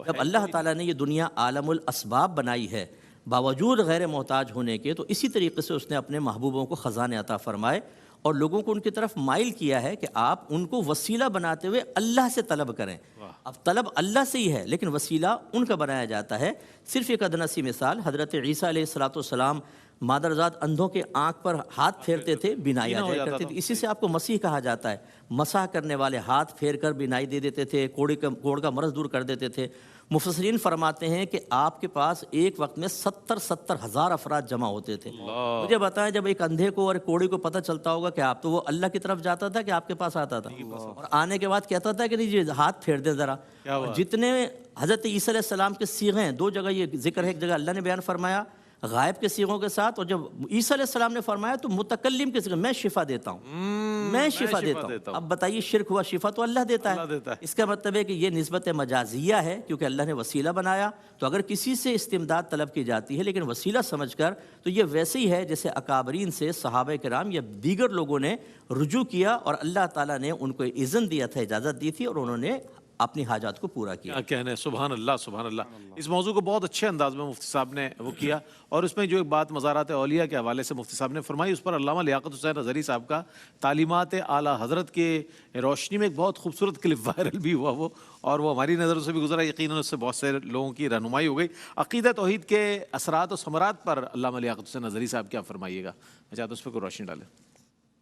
S2: جب اللہ تعالیٰ نے یہ دنیا عالم الاسباب بنائی ہے باوجود غیر محتاج ہونے کے، تو اسی طریقے سے اس نے اپنے محبوبوں کو خزانے عطا فرمائے اور لوگوں کو ان کی طرف مائل کیا ہے کہ آپ ان کو وسیلہ بناتے ہوئے اللہ سے طلب کریں۔ اب طلب اللہ سے ہی ہے لیکن وسیلہ ان کا بنایا جاتا ہے۔ صرف ایک ادنی سی مثال، حضرت عیسیٰ علیہ السلام مادرزاد اندھوں کے آنکھ پر ہاتھ پھیرتے تھے، بینائی آ جایا کرتی تھی، اسی سے آپ کو مسیح کہا جاتا ہے۔ مسح کرنے والے ہاتھ پھیر کر بینائی دے دیتے تھے، کوڑ کا مرض دور کر دیتے تھے۔ مفسرین فرماتے ہیں کہ آپ کے پاس ایک وقت میں 70,000 افراد جمع ہوتے تھے. مجھے بتائیں جب ایک اندھے کو اور کوڑی کو پتہ چلتا ہوگا کہ آپ، تو وہ اللہ کی طرف جاتا تھا کہ آپ کے پاس آتا تھا؟ اور آنے کے بعد کہتا تھا کہ نہیں جی ہاتھ پھیر دیں ذرا. اور جتنے حضرت عیسیٰ علیہ السلام کے صیغے ہیں، 2 جگہ یہ ذکر ہے، ایک جگہ اللہ نے بیان فرمایا غائب کے صیغوں کے ساتھ، اور جب عیسیٰ علیہ السلام نے فرمایا تو متکلم کے صیغے، میں شفا دیتا ہوں، میں شفا دیتا ہوں. اب بتائیے شرک ہوا، شفا تو اللہ دیتا ہے. اس کا مطلب ہے کہ یہ نسبت مجازیہ ہے، کیونکہ اللہ نے وسیلہ بنایا. تو اگر کسی سے استمداد طلب کی جاتی ہے لیکن وسیلہ سمجھ کر، تو یہ ویسے ہی ہے جیسے اکابرین سے صحابہ کرام یا دیگر لوگوں نے رجوع کیا اور اللہ تعالیٰ نے ان کو اذن دیا تھا، اجازت دی تھی، اور انہوں نے اپنی حاجات کو پورا کیا.
S1: کیا کہنے، سبحان اللہ سبحان اللہ. اس موضوع کو بہت اچھے انداز میں مفتی صاحب نے وہ کیا، اور اس میں جو ایک بات مزارات اولیاء کے حوالے سے مفتی صاحب نے فرمائی، اس پر علامہ لیاقت حسین ازہری صاحب کا تعلیمات اعلیٰ حضرت کے روشنی میں ایک بہت خوبصورت کلپ وائرل بھی ہوا وہ، اور وہ ہماری نظروں سے بھی گزرا، یقیناً اس سے بہت سے لوگوں کی رہنمائی ہو گئی. عقیدہ توحید کے اثرات و ثمرات پر علامہ لیاقت حسین ازہری صاحب کیا فرمائیے گا؟ میں چاہتا ہوں اس پہ کوئی روشنی ڈالیں.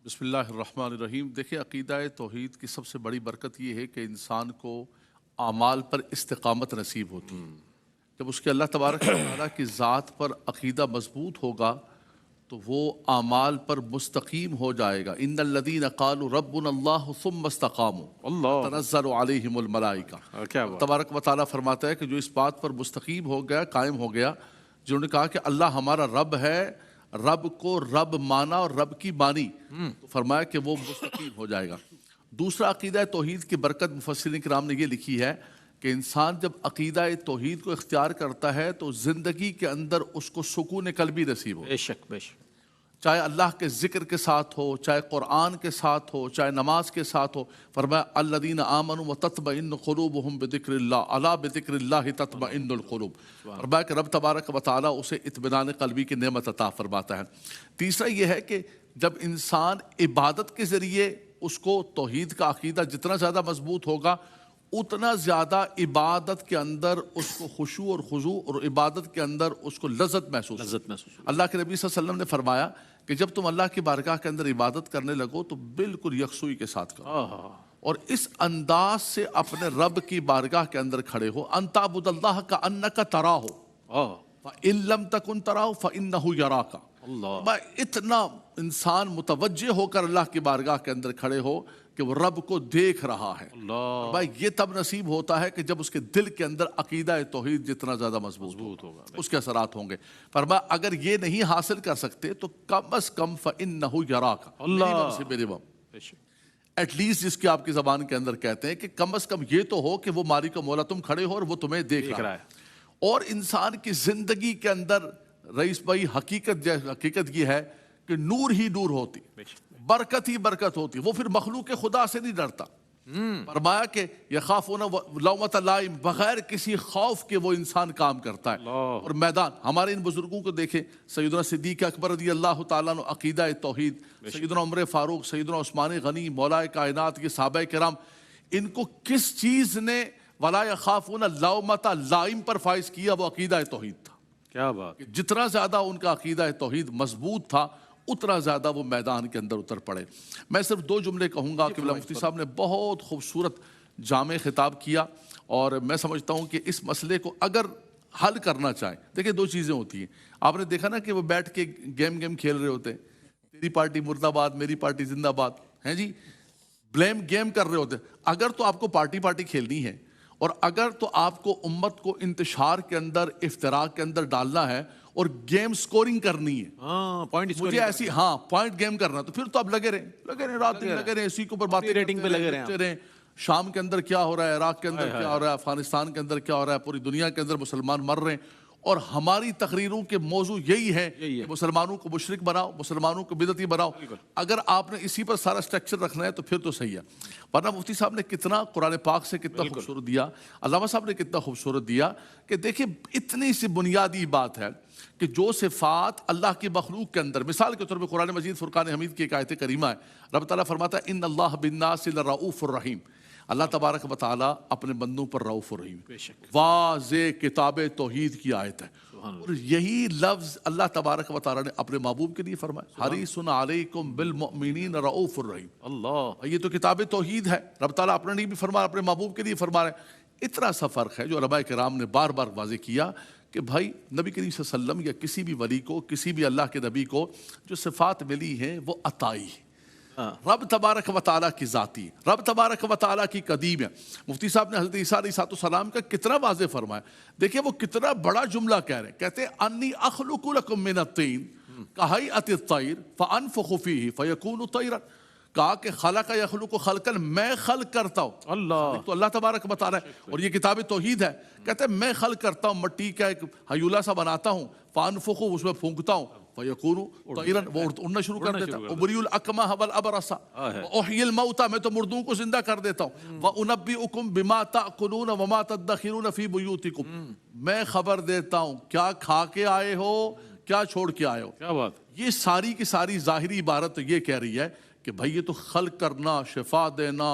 S3: بسم اللہ الرحمن الرحیم. دیکھیں عقیدہ توحید کی سب سے بڑی برکت یہ ہے کہ انسان کو اعمال پر استقامت نصیب ہوتی ہے. جب اس کے اللہ تبارک و تعالیٰ کی ذات پر عقیدہ مضبوط ہوگا تو وہ اعمال پر مستقیم ہو جائے گا. ان الذین قالوا ربنا اللہ ثم استقاموا تنزل علیہم الملائکہ. تبارک و تعالیٰ فرماتا ہے کہ جو اس بات پر مستقیم ہو گیا، قائم ہو گیا، جنہوں نے کہا کہ اللہ ہمارا رب ہے، رب کو رب مانا اور رب کی مانی، تو فرمایا کہ وہ مستقیم ہو جائے گا. دوسرا عقیدہ توحید کی برکت مفسرین کرام نے یہ لکھی ہے کہ انسان جب عقیدہ توحید کو اختیار کرتا ہے تو زندگی کے اندر اس کو سکون قلبی نصیب ہو.
S1: بے شک بے شک.
S3: چاہے اللہ کے ذکر کے ساتھ ہو، چاہے قرآن کے ساتھ ہو، چاہے نماز کے ساتھ ہو. فرمایا الذین آمنوا وتطمئن قلوبہم بذکر اللہ الا بذکر اللہ تطمئن القلوب. فرمایا کہ رب تبارک و تعالیٰ اسے اطمینان قلبی کی نعمت عطا فرماتا ہے. تیسرا یہ ہے کہ جب انسان عبادت کے ذریعے، اس کو توحید کا عقیدہ جتنا زیادہ مضبوط ہوگا، اتنا زیادہ عبادت کے اندر اس کو خشوع اور خضوع، اور عبادت کے اندر اس کو لذت محسوس. اللہ کے نبی صلی اللہ علیہ وسلم نے فرمایا کہ جب تم اللہ کی بارگاہ کے اندر عبادت کرنے لگو تو بالکل یکسوئی کے ساتھ کرو، اور اس انداز سے اپنے رب کی بارگاہ کے اندر کھڑے ہو. ان تعبد اللہ کأنک تراہ فإن لم تکن تراہ فإنہ یراک. اتنا انسان متوجہ ہو کر اللہ کی بارگاہ کے اندر کھڑے ہو کہ وہ رب کو دیکھ رہا ہے. بھائی یہ تب نصیب ہوتا ہے کہ جب اس کے دل کے اندر عقیدہ توحید جتنا زیادہ مضبوط ہوگا، اس کے اثرات ہوں گے. فرمایا اگر یہ نہیں حاصل کر سکتے تو کم از کم فإنہ یراک، ایٹ لیسٹ جس کی آپ کی زبان کے اندر کہتے ہیں کہ کم از کم یہ تو ہو کہ وہ مالک و مولا تم کھڑے ہو اور وہ تمہیں دیکھ رہا ہے. اور انسان کی زندگی کے اندر رئیس بھائی حقیقت یہ ہے کہ نور ہی نور ہوتی، برکت ہی برکت ہوتی. وہ پھر مخلوق خدا سے نہیں ڈرتا. فرمایا کہ یخافون لومۃ لائم، بغیر کسی خوف کے وہ انسان کام کرتا ہے. اور میدان ہمارے ان بزرگوں کو دیکھیں، سیدنا صدیق اکبر رضی اللہ تعالیٰ عنہ عقیدہ توحید، سیدنا عمر فاروق، سیدنا عثمان غنی، مولا کائنات کے صحابہ کرام، ان کو کس چیز نے ولا یخافون لومۃ لائم پر فائز کیا؟ وہ عقیدہ توحید تھا.
S1: کیا بات.
S3: جتنا زیادہ ان کا عقیدہ توحید مضبوط تھا اتنا زیادہ وہ میدان کے اندر اتر پڑے. میں صرف 2 جملے کہوں گا کہ مفتی صاحب نے بہت خوبصورت جامع خطاب کیا، اور میں سمجھتا ہوں کہ اس مسئلے کو اگر حل کرنا چاہیں، دیکھیں 2 چیزیں ہوتی ہیں. آپ نے دیکھا نا کہ وہ بیٹھ کے گیم کھیل رہے ہوتے ہیں، تیری پارٹی مرد آباد، میری پارٹی زندہ آباد، ہیں جی، بلیم گیم کر رہے ہوتے ہیں. اگر تو آپ کو پارٹی کھیلنی ہے، اور اگر تو آپ کو امت کو انتشار کے اندر، افتراق کے اندر ڈالنا ہے اور گیم سکورنگ کرنی ہے، مجھے ایسی پوائنٹ گیم کرنا، تو پھر تو آپ لگے رہیں رات دن لگے رہیں، اسی کے اوپر باتیں
S1: ریٹنگ پہ لگے رہیں.
S3: شام کے اندر کیا ہو رہا ہے، عراق کے اندر کیا ہو رہا ہے، افغانستان کے اندر کیا ہو رہا ہے، پوری دنیا کے اندر مسلمان مر رہے ہیں. اور ہماری تقریروں کے موضوع یہی ہے کہ مسلمانوں کو مشرک بناؤ، مسلمانوں کو بدعتی بناؤ. اگر آپ نے اسی پر سارا سٹرکچر رکھنا ہے تو پھر تو صحیح ہے. ورنہ مفتی صاحب نے کتنا قرآن پاک سے کتنا خوبصورت دیا، علامہ صاحب نے کتنا خوبصورت دیا کہ دیکھیں اتنی سی بنیادی بات ہے کہ جو صفات اللہ کی مخلوق کے اندر، مثال کے طور پہ قرآن مجید فرقان حمید کی ایک آیت کریمہ ہے، رب تعالیٰ فرماتا ہے ان اللہ بالناس لرؤوف الرحیم. اللہ تبارک و تعالیٰ اپنے بندوں پر رؤوف الرحیم. واضح کتاب توحید کی آیت ہے، اور یہی لفظ اللہ تبارک و تعالیٰ نے اپنے محبوب کے لیے فرمایا، حریص علیکم بالمؤمنین رؤوف الرحیم. اللہ، یہ تو کتاب توحید ہے. رب تعالیٰ اپنے لیے بھی فرما، اپنے محبوب کے لیے فرما رہے ہیں اتنا سا فرق ہے جو علماء کرام نے بار بار واضح کیا کہ بھائی نبی کریم صلی اللہ علیہ وسلم یا کسی بھی ولی کو، کسی بھی اللہ کے نبی کو جو صفات ملی ہیں وہ عطائی ہے، رب تبارک و تعالیٰ کی ذاتی، رب تبارک و تعالیٰ کی قدیم ہے۔ مفتی صاحب نے حضرت عیسیٰ علیہ السلام کا کتنا واضح فرمایا، دیکھیں وہ کتنا بڑا جملہ کہہ رہے ہیں، کہتے ہیں انی اخلق لکم من الطین کہیئۃ الطیر فانفخ فیہ فیکون طیرا، کہا کہ خلق یخلق خلقا، میں خلق کرتا ہوں،
S1: اللہ
S3: تو اللہ تبارک بتا رہا ہے، اور یہ کتاب توحید ہے، کہتے ہیں میں خلق کرتا ہوں، مٹی کا ایک ہیولہ سا بناتا ہوں، فانفخ اس میں پھونکتا ہوں، فیکون طیرا، وہ اڑنا شروع کر دیتا، ابری الاکمہ والابرص واحیی الموتى، میں تو مردوں کو زندہ کر دیتا ہوں، وانبئکم بما تاکلون وما تدخرون فی بیوتکم، میں خبر دیتا ہوں کیا کھا کے آئے ہو، کیا چھوڑ کے آئے ہو۔
S1: کیا بات،
S3: یہ ساری کی ساری ظاہری عبارت یہ کہہ رہی ہے کہ بھائی یہ تو خلق کرنا، شفا دینا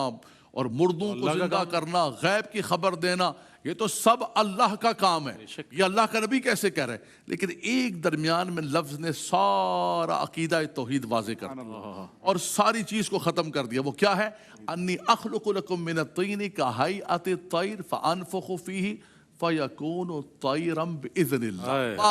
S3: اور مردوں کو زندہ کرنا، غیب کی خبر دینا، یہ تو سب اللہ کا کام ہے، یہ اللہ کا نبی کیسے کہہ رہے ہیں؟ لیکن ایک درمیان میں لفظ نے سارا عقیدہ توحید واضح کر دیا اور ساری چیز کو ختم کر دیا۔ وہ کیا ہے؟ انی اخلق لکم من الطین کہیئۃ الطیر فانفخ فیہ فیکون طیرا باذن اللہ،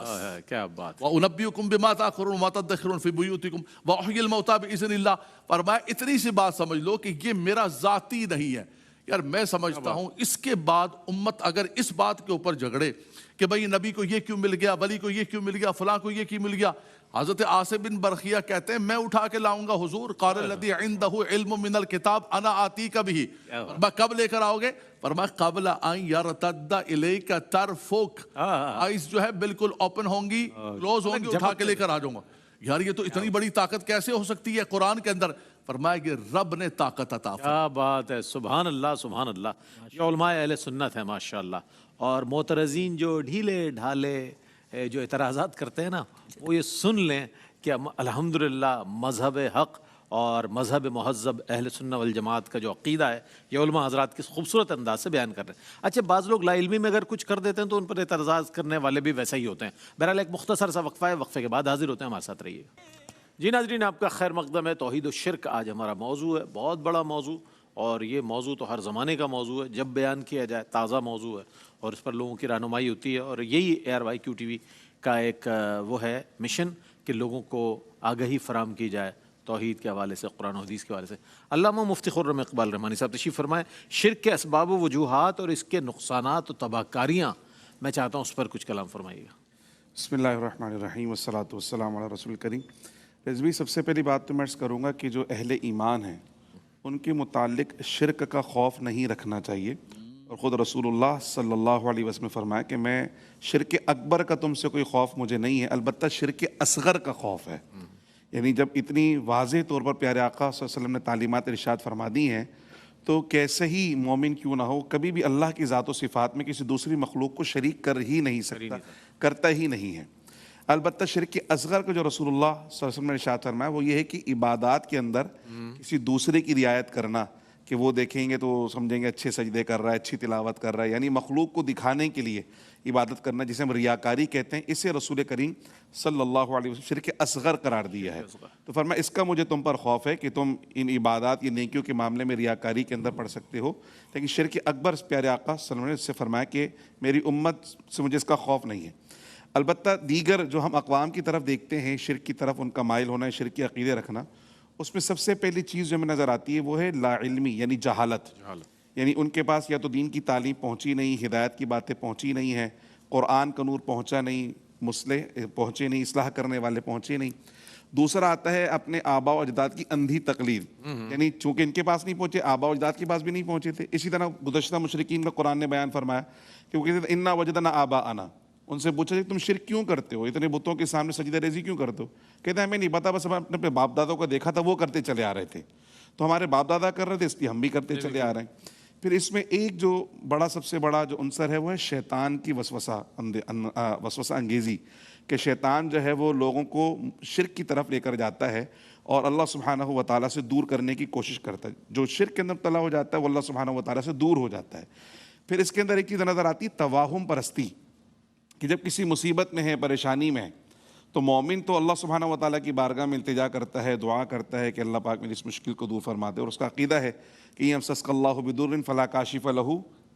S3: بس
S1: کیا بات،
S3: وَأُنَبِّئُكُم بِمَا تَأْكُلُونَ وَمَا تَدَّخِرُونَ فِي بُيُوتِكُمْ وَأُحْيِي الْمَوْتَىٰ بِإِذْنِ اللَّهِ۔ فرمایا اتنی سی بات سمجھ لو کہ یہ میرا ذاتی نہیں ہے۔ یار میں سمجھتا ہوں اس کے بعد امت اگر اس بات کے اوپر جھگڑے کہ بھئی نبی کو یہ کیوں مل گیا، ولی کو یہ کیوں مل گیا، فلاں کو یہ کیوں مل گیا، حضرت عاصم بن برخیہ کہتے ہیں میں اٹھا کے لاؤں گا حضور، قال الذی عندہ علم من الکتاب انا آتیک بہ، میں کب لے کر آؤ گے؟ فرمایا قبل ان یرتد الیک طرفک، آئیز جو ہے بالکل اوپن ہوں گی، کلوز ہوں گی، اٹھا کے لے کر آ جاؤں گا۔ یار یہ تو اتنی بڑی طاقت کیسے ہو سکتی ہے قرآن کے اندر؟ فرمایا کہ رب نے طاقت عطا فرمائی۔
S1: کیا بات ہے، سبحان اللہ سبحان اللہ، یہ علماء اہل سنت ہیں ماشاءاللہ۔ اور معترضین جو ڈھیلے ڈھالے جو اعتراضات کرتے ہیں نا، وہ یہ سن لیں کہ الحمدللہ مذہب حق اور مذہب مہذب اہل سنہ والجماعت کا جو عقیدہ ہے یہ علماء حضرات کس خوبصورت انداز سے بیان کر رہے ہیں۔ اچھا بعض لوگ لا علمی میں اگر کچھ کر دیتے ہیں تو ان پر اعتراضات کرنے والے بھی ویسا ہی ہوتے ہیں۔ بہرحال ایک مختصر سا وقفہ ہے، وقفے کے بعد حاضر ہوتے ہیں، ہمارے ساتھ رہیے گا۔ جی ناظرین، آپ کا خیر مقدم ہے۔ توحید و شرک آج ہمارا موضوع ہے، بہت بڑا موضوع، اور یہ موضوع تو ہر زمانے کا موضوع ہے، جب بیان کیا جائے تازہ موضوع ہے اور اس پر لوگوں کی رہنمائی ہوتی ہے، اور یہی ARYQ TV کا ایک وہ ہے مشن کہ لوگوں کو آگہی فراہم کی جائے توحید کے حوالے سے، قرآن و حدیث کے حوالے سے۔ علامہ مفتی خرم اقبال رحمانی صاحب تشریف فرمائیں۔ شرک کے اسباب و وجوہات اور اس کے نقصانات و تباہ کاریاں، میں چاہتا ہوں اس پر کچھ کلام فرمائیے گا۔
S4: بسم اللہ الرحمن الرحیم والصلاۃ والسلام علی رسول کریم۔ رضوی، سب سے پہلی بات تو میں عرض کروں گا کہ جو اہل ایمان ہیں ان کے متعلق شرک کا خوف نہیں رکھنا چاہیے، اور خود رسول اللہ صلی اللہ علیہ وسلم نے فرمایا کہ میں شرک اکبر کا تم سے کوئی خوف مجھے نہیں ہے، البتہ شرک اصغر کا خوف ہے۔ یعنی جب اتنی واضح طور پر پیارے آقا صلی اللہ علیہ وسلم نے تعلیمات ارشاد فرما دی ہیں تو کیسے ہی مومن کیوں نہ ہو کبھی بھی اللہ کی ذات و صفات میں کسی دوسری مخلوق کو شریک کر ہی نہیں سکتا، کرتا ہی نہیں ہے۔ البتہ شرک اصغر کا جو رسول اللہ صلی اللہ علیہ وسلم نے ارشاد فرمایا وہ یہ ہے کہ عبادات کے اندر کسی دوسرے کی رعایت کرنا، کہ وہ دیکھیں گے تو سمجھیں گے اچھے سجدے کر رہا ہے، اچھی تلاوت کر رہا ہے، یعنی مخلوق کو دکھانے کے لیے عبادت کرنا، جسے ہم ریاکاری کہتے ہیں، اسے رسول کریم صلی اللہ علیہ وسلم شرک اصغر قرار دیا ہے۔ تو فرمایا اس کا مجھے تم پر خوف ہے کہ تم ان عبادات یا نیکیوں کے معاملے میں ریاکاری کے اندر پڑ سکتے ہو، لیکن شرک اکبر پیارے آقا صلی اللہ علیہ وسلم نے اس سے فرمایا کہ میری امت سے مجھے اس کا خوف نہیں ہے۔ البتہ دیگر جو ہم اقوام کی طرف دیکھتے ہیں شرک کی طرف ان کا مائل ہونا ہے، شرک کے عقیدے رکھنا، اس میں سب سے پہلی چیز جو ہمیں نظر آتی ہے وہ ہے لا علمی، یعنی جہالت۔ یعنی ان کے پاس یا تو دین کی تعلیم پہنچی نہیں، ہدایت کی باتیں پہنچی نہیں ہیں، قرآن کا نور پہنچا نہیں، مصلح پہنچے نہیں، اصلاح کرنے والے پہنچے نہیں۔ دوسرا آتا ہے اپنے آباء و اجداد کی اندھی تقلید، یعنی چونکہ ان کے پاس نہیں پہنچے، آباء و اجداد کے پاس بھی نہیں پہنچے تھے۔ اسی طرح گزشتہ مشرکین کا قرآن نے بیان فرمایا کہ وہ کہتے تھے انا وجدنا آباءنا، ان سے پوچھا تم شرک کیوں کرتے ہو، اتنے بتوں کے سامنے سجدہ ریزی کیوں کرتے ہو؟ کہتے ہیں ہمیں نہیں پتا، بس ہم اپنے باپ دادوں کو دیکھا تھا وہ کرتے چلے آ رہے تھے، تو ہمارے باپ دادا کر رہے تھے اس لیے ہم بھی کرتے چلے آ رہے ہیں۔ پھر اس میں ایک جو بڑا سب سے بڑا جو عنصر ہے وہ ہے شیطان کی وسوسہ انگیزی، کہ شیطان جو ہے وہ لوگوں کو شرک کی طرف لے کر جاتا ہے اور اللہ سبحانہ و تعالیٰ سے دور کرنے کی کوشش کرتا ہے۔ جو شرک کے اندر مبتلا ہو جاتا ہے وہ اللہ سبحانہ و تعالیٰ سے دور ہو جاتا ہے۔ پھر اس کے اندر ایک چیز نظر آتی ہے تواہم پرستی، کہ جب کسی مصیبت میں ہے، پریشانی میں ہے، تو مومن تو اللہ سبحانہ و تعالیٰ کی بارگاہ میں التجا کرتا ہے، دعا کرتا ہے کہ اللہ پاک میری اس مشکل کو دور فرما دے، اور اس کا عقیدہ ہے کہ یمسسک اللہ بدر فلا کاشف لہ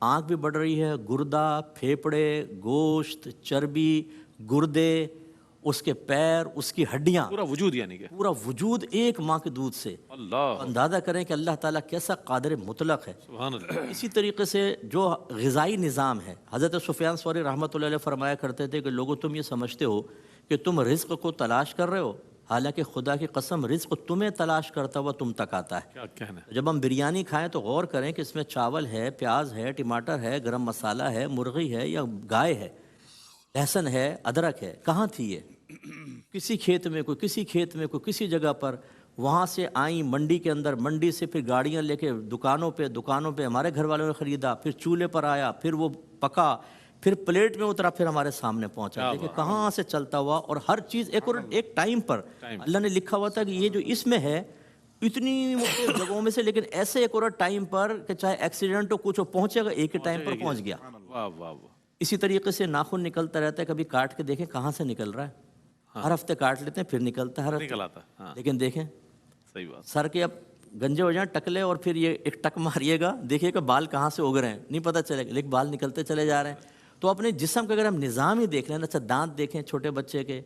S2: آنکھ بھی بڑھ رہی ہے، گردہ، پھیپڑے، گوشت، چربی، گردے، اس کے پیر، اس کی ہڈیاں،
S1: پورا وجود یعنی کہ
S2: پورا وجود ایک ماں کے دودھ سے.
S1: اللہ
S2: اندازہ کریں کہ اللہ تعالیٰ کیسا قادر مطلق ہے.
S1: سبحان اللہ.
S2: اسی طریقے سے جو غذائی نظام ہے، حضرت سفیان ثوری رحمۃ اللہ علیہ فرمایا کرتے تھے کہ لوگوں تم یہ سمجھتے ہو کہ تم رزق کو تلاش کر رہے ہو، حالانکہ خدا کی قسم رزق تمہیں تلاش کرتا ہوا تم تک آتا ہے.
S1: کیا کہنا ہے.
S2: جب ہم بریانی کھائیں تو غور کریں کہ اس میں چاول ہے، پیاز ہے، ٹماٹر ہے، گرم مسالہ ہے، مرغی ہے یا گائے ہے، لہسن ہے، ادرک ہے. کہاں تھی یہ؟ کسی کھیت میں، کوئی کسی کھیت میں، کوئی کسی جگہ پر. وہاں سے آئیں منڈی کے اندر، منڈی سے پھر گاڑیاں لے کے دکانوں پہ ہمارے گھر والوں نے خریدا، پھر چولہے پر آیا، پھر وہ پکا، پھر پلیٹ میں اترا، پھر ہمارے سامنے پہنچا. دیکھیں کہاں سے چلتا ہوا. اور ہر چیز ایک ٹائم پر اللہ نے لکھا ہوا تھا کہ یہ جو اس میں ہے اتنی مختلف جگہوں میں سے، لیکن ایسے ایک اور ٹائم پر کہ چاہے ایکسیڈنٹ ہو کچھ ہو، پہنچے گا ایک ہی ٹائم پر پہنچ گیا.
S1: واہ واہ واہ.
S2: اسی طریقے سے ناخن نکلتا رہتا ہے، کبھی کاٹ کے دیکھیں کہاں سے نکل رہا ہے. ہر ہفتے کاٹ لیتے ہیں، پھر نکلتا ہے ہر
S1: نکل
S2: ہفتے.
S1: آتا. ہاں
S2: لیکن دیکھیں
S1: صحیح بات.
S2: سر کے اب گنجے ہو جائیں ٹکلے، اور پھر یہ ایک ٹک ماریے گا، دیکھیے کہ بال کہاں سے اگ رہے ہیں نہیں پتہ چلے گا، لیکن بال نکلتے چلے جا رہے ہیں. تو اپنے جسم کا اگر ہم نظام ہی دیکھ لیں نا، اچھا دانت دیکھیں چھوٹے بچے کے،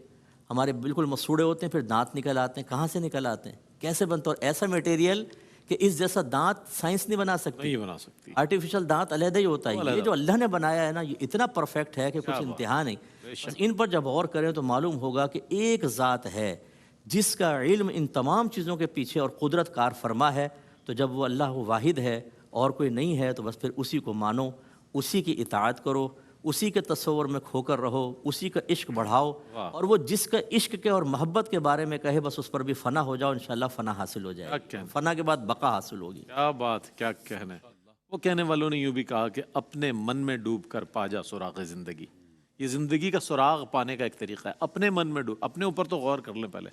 S2: ہمارے بالکل مسوڑے ہوتے ہیں، پھر دانت نکل آتے ہیں. کہاں سے نکل آتے ہیں، کیسے بنتا؟ اور ایسا میٹیریل کہ اس جیسا دانت سائنس نہیں بنا سکتی،
S1: نہیں بنا سکتی.
S2: آرٹیفیشل دانت علیحدہ ہی ہوتا ہے. یہ جو اللہ نے بنایا ہے نا، یہ اتنا پرفیکٹ ہے کہ کچھ انتہا نہیں. بس ان پر جب غور کریں تو معلوم ہوگا کہ ایک ذات ہے جس کا علم ان تمام چیزوں کے پیچھے اور قدرت کار فرما ہے. تو جب وہ اللہ واحد ہے اور کوئی نہیں ہے، تو بس پھر اسی کو مانو، اسی کی اطاعت کرو، اسی کے تصور میں کھو کر رہو، اسی کا عشق بڑھاؤ. اور وہ جس کا عشق کے اور محبت کے بارے میں کہے، بس اس پر بھی فنا ہو جاؤ، انشاءاللہ فنا حاصل ہو جائے. فنا کے بعد بقا حاصل ہوگی.
S1: کیا بات، کیا کہنا ہے. وہ کہنے والوں نے یوں بھی کہا کہ اپنے من میں ڈوب کر پا جا سراغ زندگی. یہ زندگی کا سراغ پانے کا ایک طریقہ ہے. اپنے من میں ڈوب، اپنے اوپر تو غور کر لیں پہلے.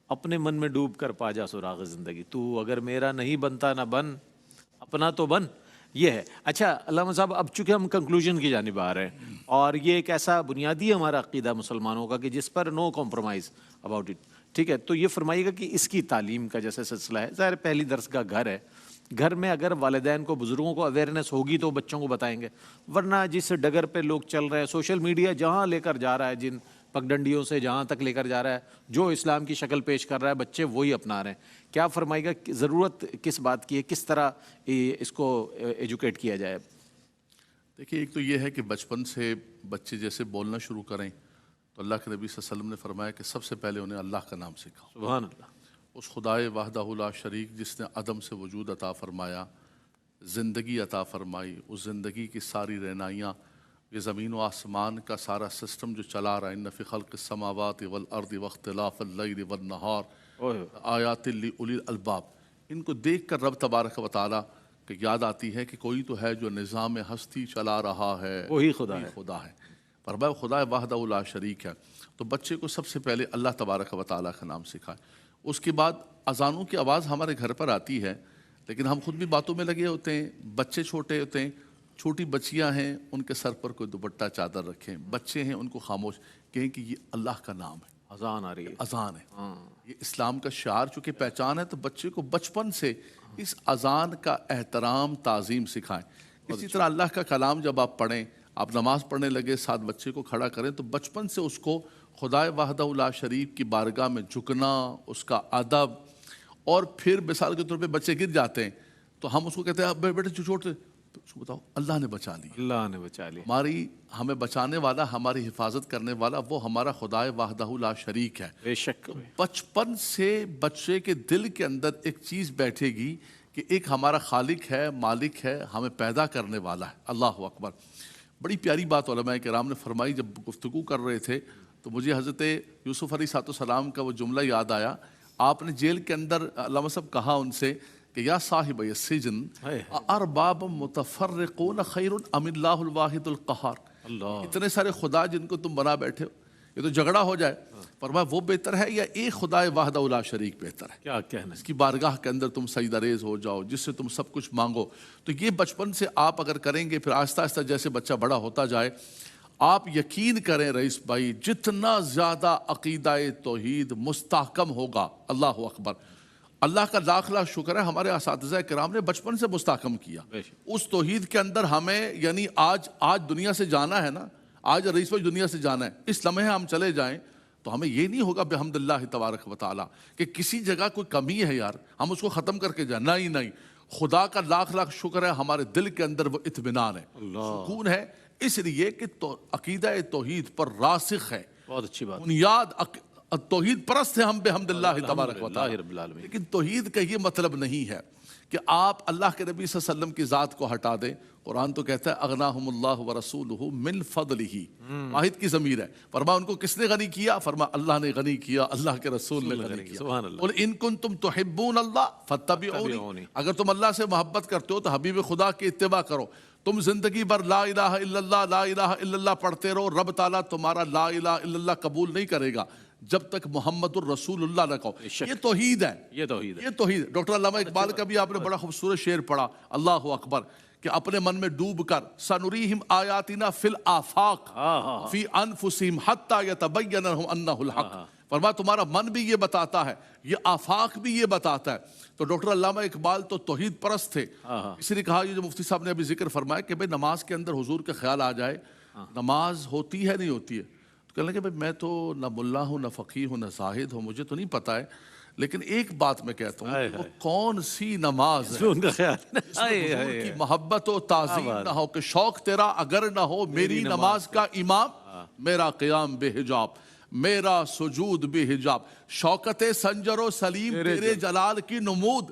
S1: اپنے من میں ڈوب کر پا جا سراغ زندگی. تو اگر میرا نہیں بنتا نہ بن، اپنا تو بن. یہ ہے. اچھا علامہ صاحب، اب چونکہ ہم کنکلوژن کی جانب آ رہے ہیں، اور یہ ایک ایسا بنیادی ہمارا عقیدہ مسلمانوں کا کہ جس پر نو کمپرومائز اباؤٹ اٹ. ٹھیک ہے، تو یہ فرمائیے گا کہ اس کی تعلیم کا جیسے سلسلہ ہے، ظاہر پہلی درس کا گھر ہے. گھر میں اگر والدین کو، بزرگوں کو اویئرنیس ہوگی تو بچوں کو بتائیں گے. ورنہ جس ڈگر پہ لوگ چل رہے ہیں، سوشل میڈیا جہاں لے کر جا رہا ہے، جن پگڈنڈیوں سے جہاں تک لے کر جا رہا ہے، جو اسلام کی شکل پیش کر رہا ہے، بچے وہی اپنا رہے ہیں. کیا فرمائے گا، ضرورت کس بات کی ہے، کس طرح اس کو ایجوکیٹ کیا جائے؟
S3: دیکھیے، ایک تو یہ ہے کہ بچپن سے بچے جیسے بولنا شروع کریں تو اللہ کے نبی صلی اللہ علیہ وسلم نے فرمایا کہ سب سے پہلے انہیں اللہ کا نام سکھاؤ.
S1: سبحان اللہ.
S3: اس خدائے وحدہ لا شریک جس نے عدم سے وجود عطا فرمایا، زندگی عطا فرمائی، اس زندگی کی ساری رہنائیاں، یہ زمین و آسمان کا سارا سسٹم جو چلا رہا ہے، ان فی خلق السماوات والارض واختلاف اللیل والنہار آیات لأولی الالباب، ان کو دیکھ کر رب تبارک و تعالیٰ کہ یاد آتی ہے کہ کوئی تو ہے جو نظام ہستی چلا رہا ہے،
S1: وہی خدا ہے.
S3: فرمایا خدا وحدہ لا شریک ہے. تو بچے کو سب سے پہلے اللہ تبارک و تعالیٰ کا نام سکھائے. اس کے بعد اذانوں کی آواز ہمارے گھر پر آتی ہے، لیکن ہم خود بھی باتوں میں لگے ہوتے ہیں. بچے چھوٹے ہوتے ہیں، چھوٹی بچیاں ہیں، ان کے سر پر کوئی دوپٹہ چادر رکھیں. بچے ہیں، ان کو خاموش کہیں کہ یہ اللہ کا نام ہے،
S1: اذان آ رہی ہے،
S3: اذان ہے. یہ اسلام کا شعار چونکہ پہچان ہے، تو بچے کو بچپن سے اس اذان کا احترام، تعظیم سکھائیں. اسی طرح اللہ کا کلام جب آپ پڑھیں، آپ نماز پڑھنے لگے، ساتھ بچے کو کھڑا کریں، تو بچپن سے اس کو خدائے وحدہ لا شریک کی بارگاہ میں جھکنا، اس کا ادب. اور پھر مثال کے طور پہ بچے گر جاتے ہیں تو ہم اس کو کہتے ہیں بیٹے چھوٹ، اس کو بتاؤ اللہ نے بچا لی،
S1: اللہ نے بچا لیا.
S3: ہمیں بچانے والا، ہماری حفاظت کرنے والا وہ ہمارا خدائے وحدہ لا شریک ہے.
S1: بے شک.
S3: بچپن سے بچے کے دل کے اندر ایک چیز بیٹھے گی کہ ایک ہمارا خالق ہے، مالک ہے، ہمیں پیدا کرنے والا ہے. اللہ اکبر. بڑی پیاری بات علماء کرام نے فرمائی. جب گفتگو کر رہے تھے تو مجھے حضرت یوسف علیہ السلام کا وہ جملہ یاد آیا. آپ نے جیل کے اندر علامہ صاحب کہا ان سے کہ یا صاحب السجن ارباب متفرقون خیر ام اللہ الواحد القہار. اتنے سارے خدا جن کو تم بنا بیٹھے ہو، یہ تو جھگڑا ہو جائے. فرمایا وہ بہتر ہے یا ایک خدائے وحدہ لا شریک بہتر ہے؟
S1: کیا کہنا ہے.
S3: اس کی بارگاہ کے اندر تم سجدہ ریز ہو جاؤ، جس سے تم سب کچھ مانگو. تو یہ بچپن سے آپ اگر کریں گے، پھر آہستہ آہستہ جیسے بچہ بڑا ہوتا جائے، آپ یقین کریں رئیس بھائی، جتنا زیادہ عقیدہ توحید مستحکم ہوگا، اللہ اکبر، اللہ کا لاکھ لاکھ شکر ہے ہمارے اساتذہ کرام نے بچپن سے مستحکم کیا اس توحید کے اندر ہمیں، یعنی آج دنیا سے جانا ہے نا، آج رئیس بھائی دنیا سے جانا ہے، اس لمحے ہم چلے جائیں تو ہمیں یہ نہیں ہوگا بحمد اللہ تبارک و تعالیٰ کہ کسی جگہ کوئی کمی ہے یار ہم اس کو ختم کر کے جائیں، نہیں، خدا کا لاکھ لاکھ شکر ہے ہمارے دل کے اندر وہ اطمینان ہے، سکون ہے، اس لیے کہ عقیدہ توحید پر راسخ ہے،
S1: بہت اچھی بات،
S3: بنیاد توحید پرست ہے ہم بحمد اللہ تبارک و تعالیٰ۔ لیکن توحید کا یہ مطلب نہیں ہے کہ آپ اللہ کے نبی صلی اللہ علیہ وسلم کی ذات کو ہٹا دیں۔ قرآن تو کہتا ہے اغناہم اللہ ورسولہ من فضلہ، واحد کی ضمیر ہے، فرمایا ان کو کس نے غنی کیا؟ فرمایا اللہ نے غنی کیا، اللہ کے رسول نے غنی کیا۔
S1: سبحان اللہ۔
S3: قل ان کنتم تحبون اللہ فاتبعونی، اگر تم اللہ سے محبت کرتے ہو تو حبیب خدا کی اتباع کرو۔ تم زندگی بھر لا الہ الا اللہ لا الہ الا اللہ پڑھتے رہو، رب تعالیٰ تمہارا لا الہ الا اللہ قبول نہیں کرے گا جب تک محمد الرسول اللہ نہ کہو۔ یہ توحید ہے،
S1: یہ توحید ہے،
S3: یہ توحید۔ ڈاکٹر علامہ اقبال کا بھی آپ نے بڑا خوبصورت شعر پڑھا، اللہ اکبر، کہ اپنے من میں ڈوب کر سنریہم آیاتنا فی الآفاق فی انفسہم حتی یتبین لہم انہ الحق، فرمایا تمہارا من بھی یہ بتاتا ہے، یہ آفاق بھی یہ بتاتا ہے۔ تو ڈاکٹر علامہ اقبال تو توحید پرست تھے، اسی نے کہا یہ جو مفتی صاحب نے ابھی ذکر فرمایا کہ بھئی نماز کے اندر حضور کا خیال آ جائے، نماز ہوتی ہے نہیں ہوتی ہے؟ تو کہنے لگے بھئی میں تو نہ ملا ہوں نہ فقیہ ہوں نہ زاہد ہوں، مجھے تو نہیں پتہ ہے، لیکن ایک بات میں کہتا ہوں، وہ کون سی نماز ہے
S1: ان کا خیال
S3: جس میں حضور کی محبت و تعظیم نہ ہو، کہ شوق تیرا اگر نہ ہو میری نماز کا امام، میرا قیام بے حجاب، میرا سجود بے حجاب، شوکت سنجر و سلیم تیرے جلال کی نمود،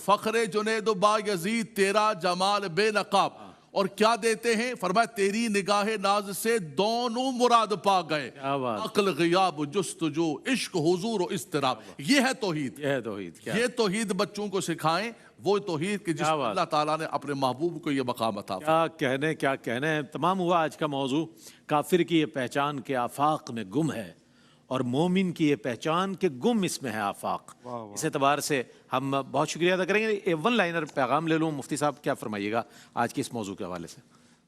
S3: فخر جنید و با یزید تیرا جمال بے نقاب، اور کیا دیتے ہیں؟ فرمایا تیری نگاہ ناز سے دونوں مراد پا گئے، عقل غیاب جستجو عشق حضور و اضطراب۔ یہ ہے توحید، یہ توحید بچوں کو سکھائیں، وہ توحید کہ جس میں اللہ تعالیٰ نے اپنے محبوب کو یہ مقام عطا فرمایا۔
S1: کیا کہنے تمام ہوا آج کا موضوع، کافر کی یہ پہچان کہ آفاق میں گم ہے اور مومن کی یہ پہچان کہ گم اس میں ہے آفاق۔ اس اعتبار سے ہم بہت شکریہ ادا کریں گے۔ ون لائنر پیغام لے لوں، مفتی صاحب کیا فرمائیے گا آج کے اس موضوع کے حوالے سے؟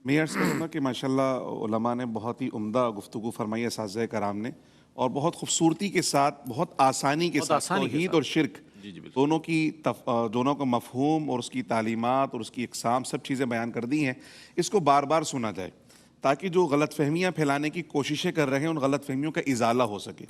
S4: میں عرض کروں گا کہ ماشاءاللہ علماء نے بہت ہی عمدہ گفتگو فرمائی، اساتذہ کرام نے، اور بہت خوبصورتی کے ساتھ، بہت آسانی کے ساتھ توحید اور شرک دونوں کا مفہوم اور اس کی تعلیمات اور اس کی اقسام سب چیزیں بیان کر دی ہیں۔ اس کو بار بار سنا جائے تاکہ جو غلط فہمیاں پھیلانے کی کوششیں کر رہے ہیں ان غلط فہمیوں کا ازالہ ہو سکے۔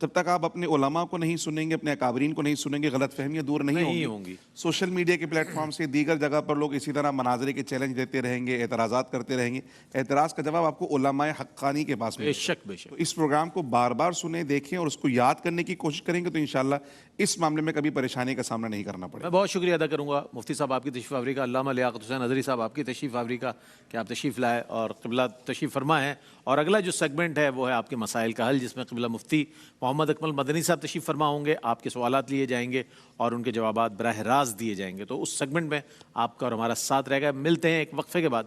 S4: جب تک آپ اپنے علماء کو نہیں سنیں گے، اپنے اکابرین کو نہیں سنیں گے، غلط فہمیاں دور نہیں ہوں گی۔ سوشل میڈیا کے پلیٹ فارم سے دیگر جگہ پر لوگ اسی طرح مناظرے کے چیلنج دیتے رہیں گے، اعتراضات کرتے رہیں گے، اعتراض کا جواب آپ کو علماء حقانی کے پاس ملے گا۔ تو اس پروگرام کو بار بار سنیں، دیکھیں اور اس کو یاد کرنے کی کوشش کریں گے تو انشاءاللہ اس معاملے میں کبھی پریشانی کا سامنا نہیں کرنا پڑے گا۔
S1: میں بہت شکریہ ادا کروں گا مفتی صاحب آپ کی تشریف آوری کا، علامہ لیاقت حسین ازہری صاحب آپ کی تشریف آوری کا کہ آپ تشریف لائے اور قبلہ تشریف فرما ہے۔ اور اگلا جو سیگمنٹ ہے وہ ہے آپ کے مسائل کا حل، جس میں قبلہ مفتی محمد اکمل مدنی صاحب تشریف فرما ہوں گے، آپ کے سوالات لیے جائیں گے اور ان کے جوابات براہ راست دیے جائیں گے۔ تو اس سیگمنٹ میں آپ کا اور ہمارا ساتھ رہے گا۔ ملتے ہیں ایک وقفے کے بعد۔